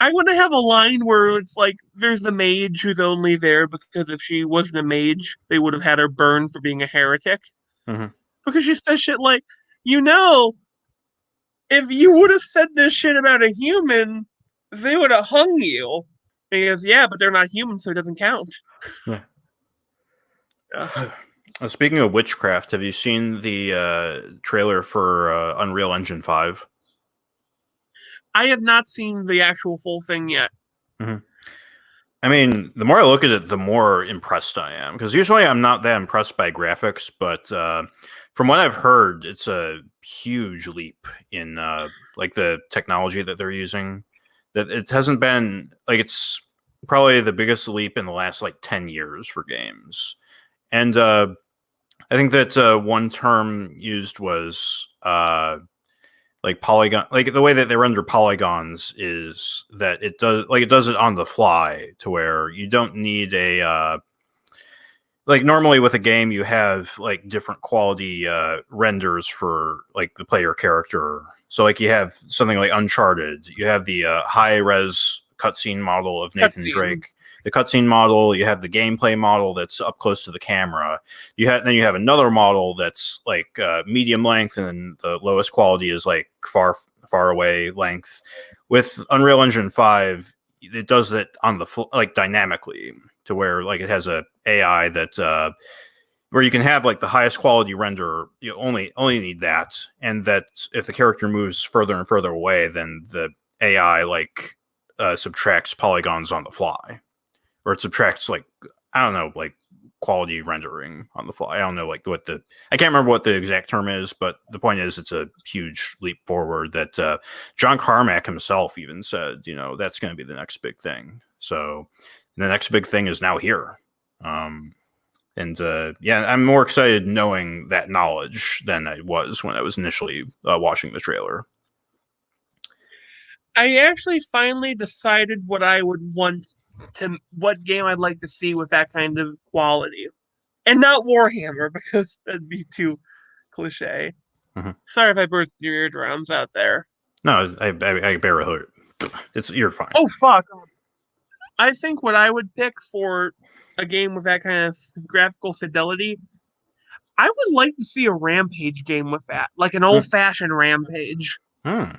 I want to have a line where it's like there's the mage who's only there because if she wasn't a mage, they would have had her burned for being a heretic. Mhm. Because she says shit like, you know, if you would have said this shit about a human, they would have hung you. And he goes, yeah, but they're not human, so it doesn't count. Yeah. Yeah. Speaking of witchcraft, have you seen the trailer for Unreal Engine 5? I have not seen the actual full thing yet. Mm-hmm. I mean, the more I look at it, the more impressed I am. Because usually I'm not that impressed by graphics, but from what I've heard, it's a huge leap in like the technology that they're using. That it hasn't been like it's probably the biggest leap in the last like 10 years for games. And I think that one term used was like polygon, like the way that they render polygons is that it does it on the fly to where you don't need a like normally with a game you have like different quality renders for like the player character. So like you have something like Uncharted, you have the high res cutscene model of Nathan Cutscene. Drake, the cutscene model, you have the gameplay model that's up close to the camera. You have another model that's like medium length, and the lowest quality is like far away length. With Unreal Engine 5, it does it on the like dynamically to where like it has a AI that where you can have like the highest quality render. You only need that, and that if the character moves further and further away, then the AI like subtracts polygons on the fly, or it subtracts like I don't know like quality rendering on the fly. I don't know like what the I can't remember what the exact term is, but the point is it's a huge leap forward that John Carmack himself even said, that's going to be the next big thing. So the next big thing is now here. And yeah, I'm more excited knowing that knowledge than I was when I was initially watching the trailer. I actually finally decided what game I'd like to see with that kind of quality. And not Warhammer, because that'd be too cliche. Mm-hmm. Sorry if I burst your eardrums out there. No, I barely heard it. You're fine. Oh, fuck. I think what I would pick for a game with that kind of graphical fidelity, I would like to see a Rampage game with that, like an old fashioned Rampage. Hmm.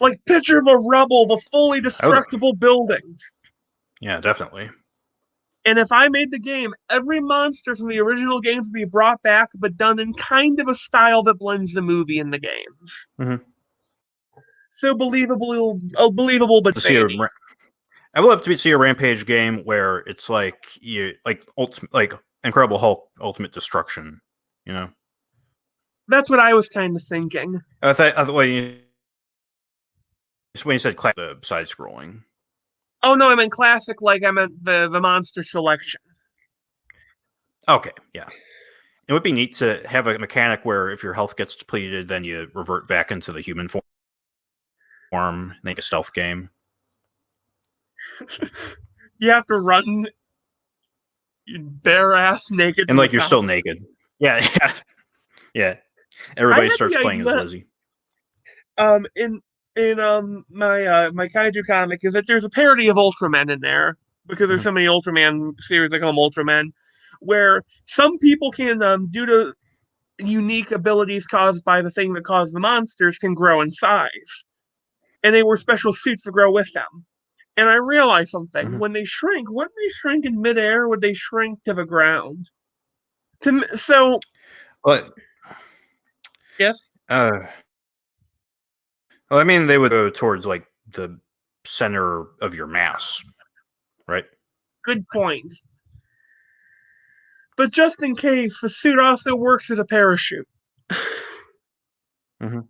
Like, picture of a rubble, the fully Oh, destructible buildings. yeah, definitely. And if I made the game, every monster from the original games would be brought back, but done in kind of a style that blends the movie and the games. Mm-hmm. So believable, but To see a, zany. I would love to see a Rampage game where it's like like Incredible Hulk Ultimate Destruction. That's what I was kind of thinking. I thought when you said the side scrolling. Oh no, I meant classic. Like I meant the monster selection. Okay, yeah. It would be neat to have a mechanic where if your health gets depleted, then you revert back into the human form, make a stealth game. You have to run bare ass naked, And through like the you're still top. naked. Yeah, yeah, yeah. I Everybody had the starts playing as idea. Lizzie. In my kaiju comic is that there's a parody of Ultraman in there because there's Mm-hmm. so many Ultraman series. I call them Ultraman, where some people can due to unique abilities caused by the thing that caused the monsters can grow in size, and they wear special suits to grow with them. And I realized something: Mm-hmm. when they shrink, wouldn't they shrink in midair? Would they shrink to the ground? So But yes, uh, well, I mean, they would go towards like the center of your mass, right? good point. But just in case, the suit also works as a parachute. Mm-hmm.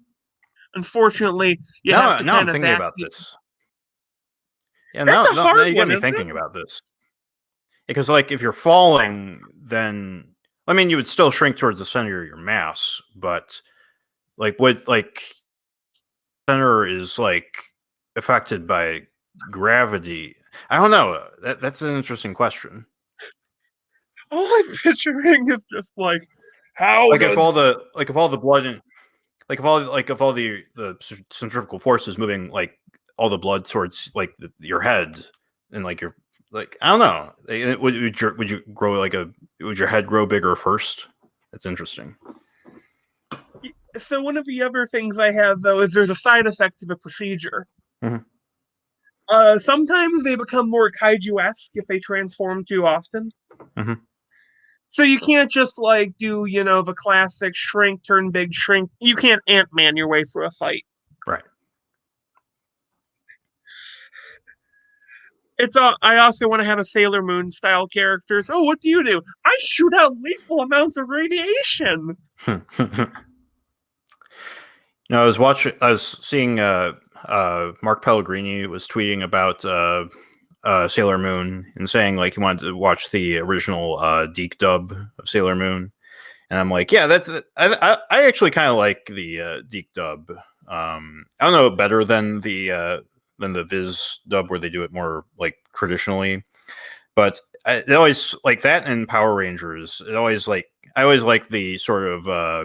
Unfortunately, you have Now, to now I'm kind of thinking back. about this. Yeah, That's a now hard you got one, me isn't it? thinking about this. Because like if you're falling, then I mean you would still shrink towards the center of your mass, but like what like center is like affected by gravity. I don't know. That's an interesting question. All I'm picturing is just like, how Like does if all the blood and if all the centrifugal force is moving like all the blood towards like your head and like your like I don't know. Would you grow like a would your head grow bigger first? That's interesting. so one of the other things I have though is there's a side effect to the procedure. Mhm. Sometimes they become more kaiju-esque if they transform too often. Mhm. So you can't just like do, the classic shrink, turn big, shrink. You can't Ant-Man your way through a fight. Right. I also want to have a Sailor Moon style characters. Oh, what do you do? I shoot out lethal amounts of radiation. No, I was seeing Mark Pellegrini was tweeting about Sailor Moon and saying like he wanted to watch the original Deke dub of Sailor Moon, and I'm like, yeah, I actually kind of like the Deke dub. I don't know better than the Viz dub where they do it more like traditionally, but it always like that and Power Rangers. I always like the sort of I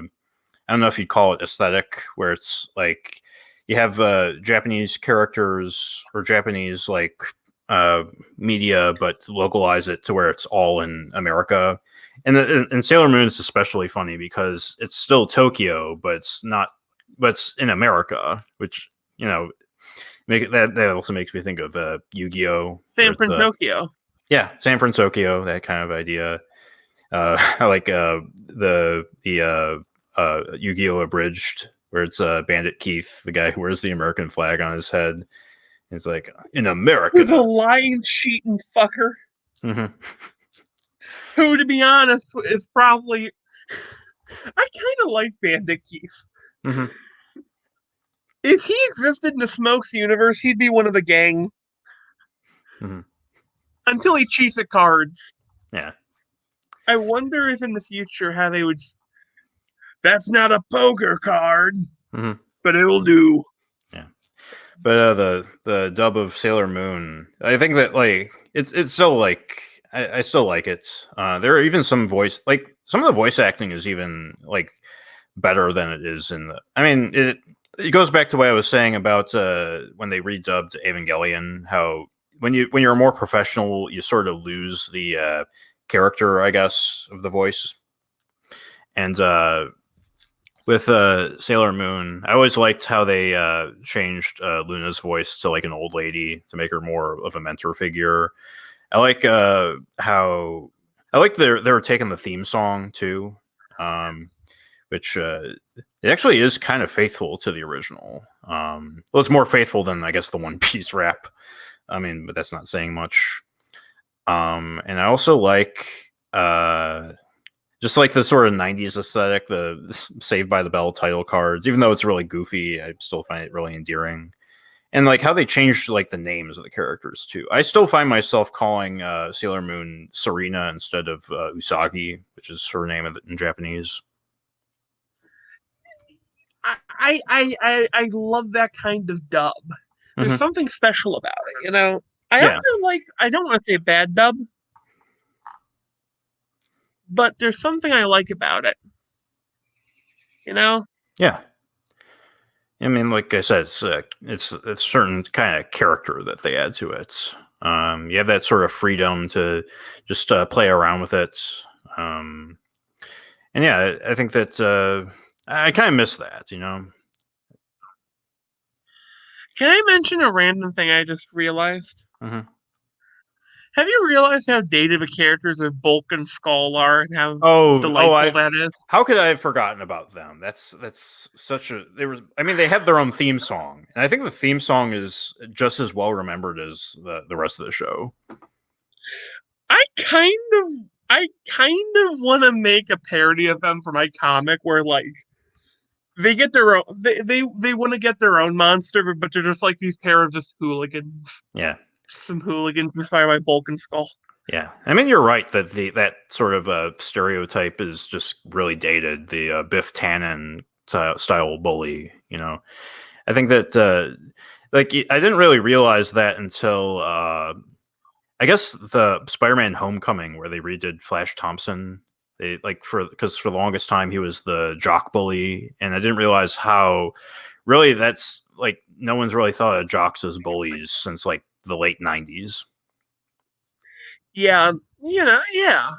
don't know if you'd call it aesthetic, where it's like you have Japanese characters or Japanese like media, but localize it to where it's all in America. And Sailor Moon is especially funny because it's still Tokyo, but it's not, but it's in America, which that also makes me think of Yu-Gi-Oh. San Francisco. Yeah, San Francisco, that kind of idea. I like the Yu-Gi-Oh! Abridged, where it's Bandit Keith, the guy who wears the American flag on his head. It's like in America, The lying, cheating fucker. mm-hmm. Who, to be honest, is probably. I kind of like Bandit Keith. Mm-hmm. If he existed in the Smokes universe, he'd be one of the gang. Mm-hmm. Until he cheats at cards. Yeah. I wonder if in the future how they would. That's not a poker card, but it'll do. Yeah. But the dub of Sailor Moon, I think that like it's still like I still like it. There are even some of the voice acting is even like better than it is in the. I mean it goes back to what I was saying about when they redubbed Evangelion, how when you're more professional, you sort of lose the character, I guess, of the voice. And with Sailor Moon, I always liked how they changed Luna's voice to like an old lady to make her more of a mentor figure. I like how I like they were taking the theme song too, which it actually is kind of faithful to the original. Well, it's more faithful than I guess the One Piece rap. I mean, but that's not saying much. And I also like just like the sort of 90s aesthetic, the Saved by the Bell title cards, even though it's really goofy, I still find it really endearing. And like how they changed like the names of the characters too. I still find myself calling Sailor Moon Serena instead of Usagi, which is her name in Japanese. I love that kind of dub. There's something special about it, I Yeah. also like, I don't want to say a bad dub, but there's something I like about it. Yeah. I mean, like I said, it's a certain kind of character that they add to it. You have that sort of freedom to just play around with it. And yeah, I think that I kind of miss that, Can I mention a random thing I just realized? Mm-hmm. Have you realized how dated the characters of Bulk and Skull are and how delightful that is? How could I have forgotten about them? That's such a they had their own theme song, and I think the theme song is just as well remembered as the rest of the show. I kind of want to make a parody of them for my comic where like they get their own they want to get their own monster, but they're just like these pair of just hooligans. Yeah. Some hooligans inspired by Bulk and Skull. Yeah, I mean you're right that that sort of stereotype is just really dated. The Biff Tannen style bully, I think that like I didn't really realize that until I guess the Spider-Man Homecoming, where they redid Flash Thompson. They because for the longest time he was the jock bully, and I didn't realize how really that's like no one's really thought of jocks as bullies since like the late '90s. Yeah, yeah.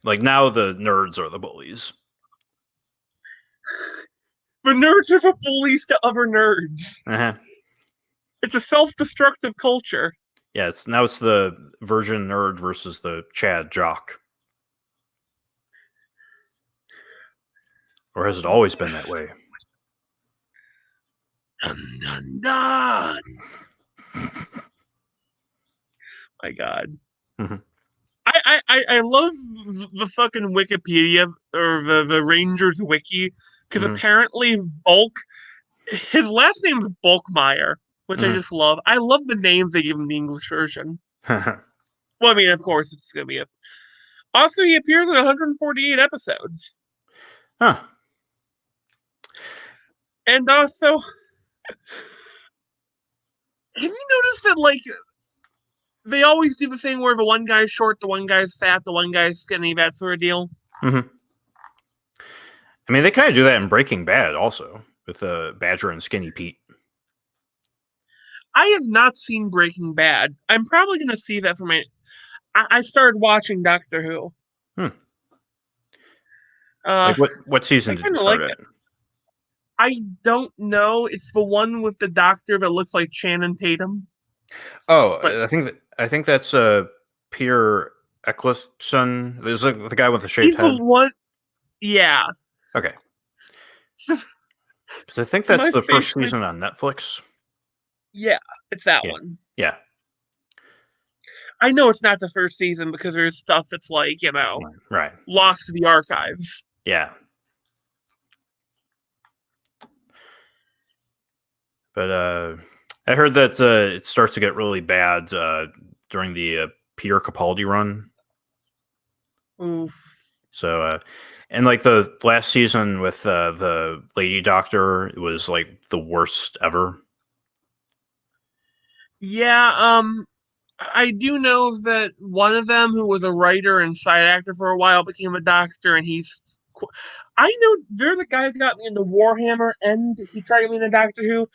Like now the nerds are the bullies. But nerds are the bullies to other nerds. Uh-huh. It's a self-destructive culture. Yeah, it's the virgin nerd versus the Chad jock. Or has it always been that way? Dun, dun, dun. My God. Mhm. I love the fucking Wikipedia or the Rangers wiki because Mhm. apparently Bulk, his last name's Bulkmeyer, which I Mhm. just love. I love the names they give him in the English version. Well, I mean, of course, it's gonna be a. Also, he appears in 148 episodes, Huh. and also, have you noticed that like they always do the thing where the one guy's short, the one guy's fat, the one guy's skinny, that sort of deal? Mhm. I mean, they kind of do that in Breaking Bad also with Badger and Skinny Pete. I have not seen Breaking Bad. I'm probably gonna see that for my. I started watching Doctor Who. Hmm. Uh, Like what I season did you kind of like start at? it. I don't know. It's the one with the doctor that looks like Channing Tatum. But Oh, I think that's Peter Eccleston. There's like the guy with the shaved he's the head. one. Yeah. Okay, because I think that's My the first favorite. season on Netflix. Yeah, it's that Yeah, one. yeah, I know it's not the first season because there's stuff that's like, right. lost to the archives. Yeah, but I heard that it starts to get really bad during the Peter Capaldi run. Ooh. So, and like the last season with the Lady Doctor, it was like the worst ever. Yeah, I do know that one of them, who was a writer and side actor for a while, became a doctor, and he's. I know there's a guy who got me into Warhammer, and he tried to get me into Doctor Who,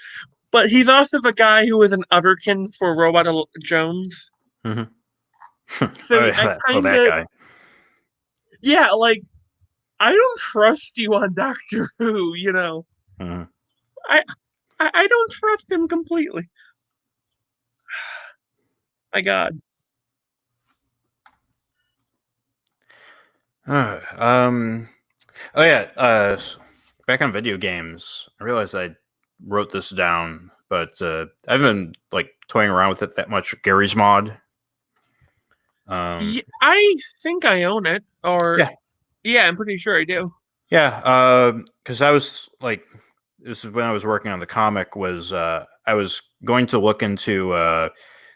but he's also the guy who was an otherkin for Robot Jones. Mm-hmm. So I Oh, kind that of, guy. yeah, like I don't trust you on Doctor Who. Mm-hmm. I I don't trust him completely. My God. Um. Oh yeah. Back on video games, I realized I wrote this down, but I haven't been like toying around with it that much. Gary's Mod. Um. Yeah, I think I own it, or Yeah. yeah, I'm pretty sure I do. Yeah. Because I was like, this is when I was working on the comic. Was I was going to look into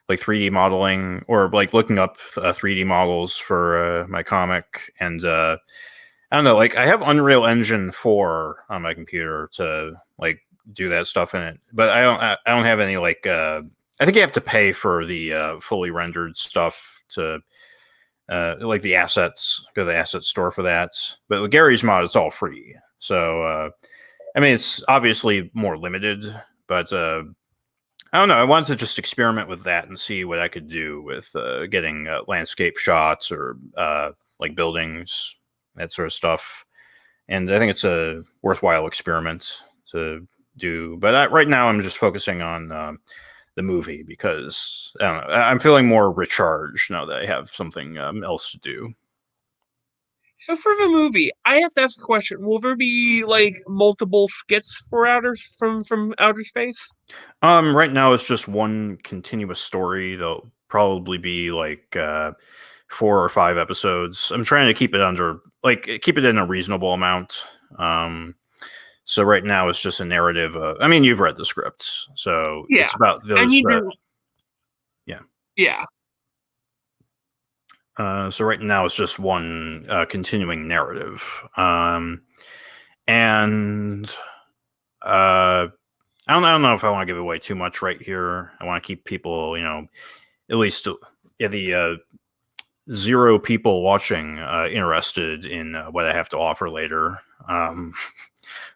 like 3D modeling or like looking up 3D models for my comic, and I don't know, like I have Unreal Engine 4 on my computer to like do that stuff in it, but I don't have any like I think you have to pay for the fully rendered stuff to like the assets, go to the asset store for that. But with Gary's Mod, it's all free. So I mean, it's obviously more limited, but I don't know. I wanted to just experiment with that and see what I could do with getting landscape shots or like buildings, that sort of stuff. And I think it's a worthwhile experiment to do. But right now, I'm just focusing on the movie because I don't know, I'm feeling more recharged now that I have something else to do. So for the movie, I have to ask a question. Will there be like multiple skits for from outer space? Right now it's just one continuous story. There'll probably be like 4 or 5 episodes. I'm trying to keep it under keep it in a reasonable amount. So right now it's just a narrative. I mean, you've read the script, so Yeah. it's about I those. need to Yeah. yeah. So right now it's just one continuing narrative, and uh, I don't know if I want to give away too much right here. I want to keep people, at least the 0 people watching interested in what I have to offer later.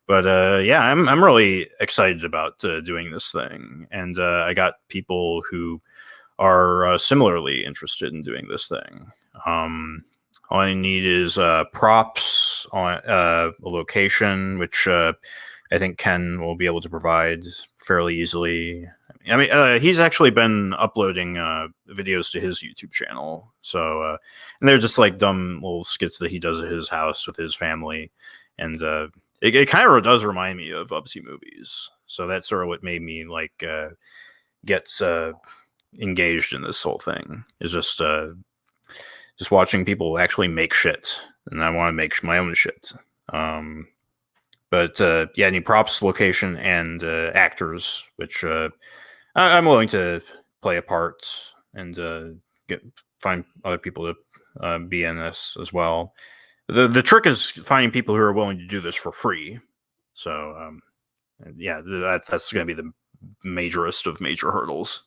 But yeah, I'm really excited about doing this thing, and I got people who are similarly interested in doing this thing. All I need is props on a location, which I think Ken will be able to provide fairly easily. I mean, he's actually been uploading videos to his YouTube channel. So, and they're just like dumb little skits that he does at his house with his family. And it kind of does remind me of Bubsy movies. So that's sort of what made me like get engaged in this whole thing, is just watching people actually make shit. And I want to make my own shit. But yeah, any props, location, and actors, which I'm willing to play a part and find other people to be in this as well. The trick is finding people who are willing to do this for free. So yeah, that's going to be the majorest of major hurdles.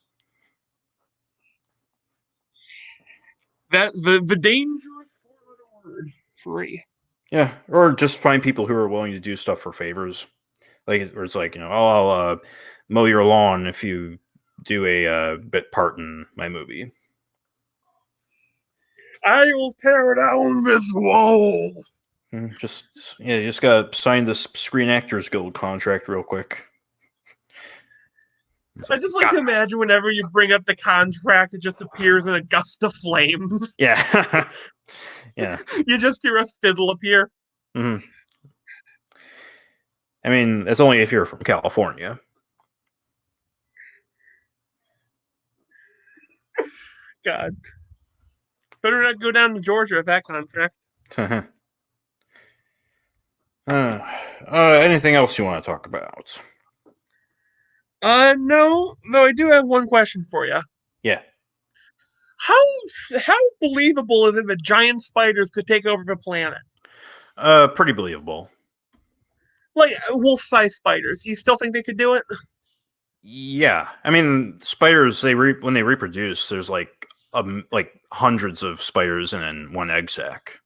That the dangerous word, free. Yeah, or just find people who are willing to do stuff for favors. Like, or it's like, I'll mow your lawn if you do a bit part in my movie. I will tear down this wall. Just gotta sign this Screen Actors Guild contract real quick. I just like to imagine whenever you bring up the contract, it just appears in a gust of flame. Yeah. Yeah. You just hear a fiddle appear. Mm-hmm. I mean, that's only if you're from California. God. Better not go down to Georgia with that contract. Anything else you want to talk about? No, I do have one question for you. Yeah. How believable is it that giant spiders could take over the planet? Pretty believable. Like wolf-sized spiders. You still think they could do it? Yeah, I mean, spiders. When they reproduce, there's like hundreds of spiders in one egg sac.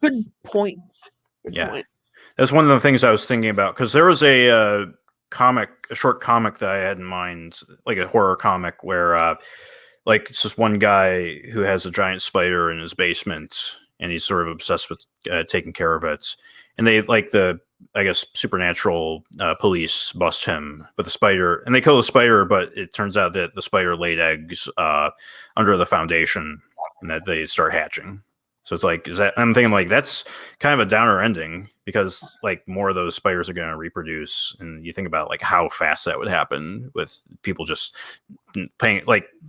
Good point. Good point. That's one of the things I was thinking about, because there was a short comic that I had in mind, like a horror comic where like it's just one guy who has a giant spider in his basement, and he's sort of obsessed with taking care of it. And they I guess supernatural police bust him with the spider, and they kill the spider, but it turns out that the spider laid eggs under the foundation, and that they start hatching. So it's like, I'm thinking like that's kind of a downer ending, because like more of those spiders are going to reproduce, and you think about like how fast that would happen with people just taking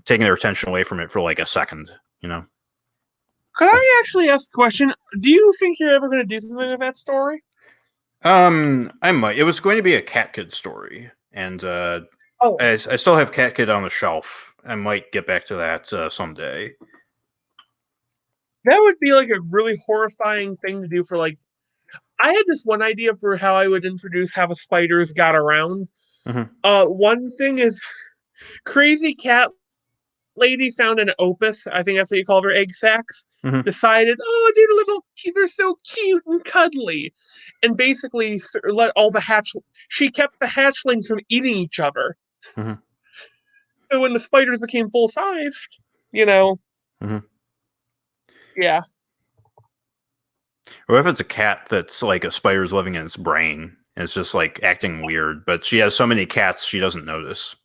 their attention away from it for like a second, Could I actually ask a question? Do you think you're ever going to do something with that story? I might. It was going to be a Cat Kid story, and I still have Cat Kid on the shelf. I might get back to that someday. That would be like a really horrifying thing to do for like. I had this one idea for how I would introduce how the spiders got around. Mm-hmm. One thing is, crazy cat lady found an opus. I think that's what you call her, egg sacs. Mm-hmm. Decided, they're so cute and cuddly, and basically let all the she kept the hatchlings from eating each other. Mm-hmm. So when the spiders became full sized, Mm-hmm. Yeah. Or if it's a cat that's like a spider's living in its brain, and it's just like acting weird, but she has so many cats she doesn't notice.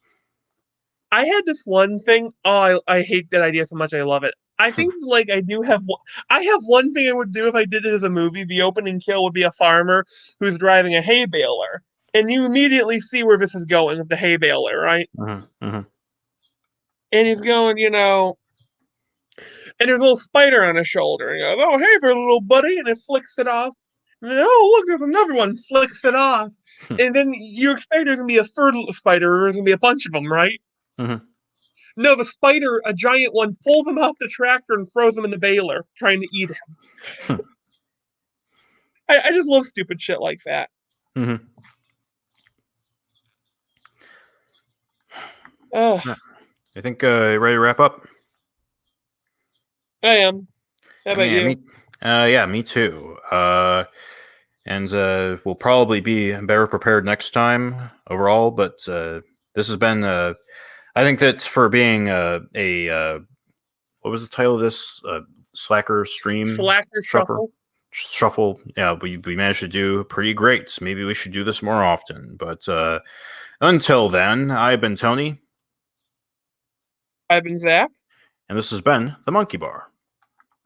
I had this one thing. Oh, I hate that idea so much. I love it. I think like I have one thing I would do if I did it as a movie. The opening kill would be a farmer who's driving a hay baler, and you immediately see where this is going with the hay baler, right? Mm-hmm. Mm-hmm. And he's going, and there's a little spider on his shoulder. And he goes, "Oh, hey there, little buddy," and it flicks it off. And then, "Oh, look, there's another one," flicks it off. And then you expect there's gonna be a third spider, or there's gonna be a bunch of them, right? Mm-hmm. No, the spider, a giant one, pulls him off the tractor and throws him in the baler, trying to eat him. I just love stupid shit like that. Mm-hmm. Uh, I think ready to wrap up. I am. How about you? Me too. And we'll probably be better prepared next time overall. But this has been, I think that's for being what was the title of this? Slacker stream Slacker shuffle. shuffle. Yeah, we managed to do pretty great. Maybe we should do this more often. But until then, I've been Tony. I've been Zach. And this has been the Monkey Bar.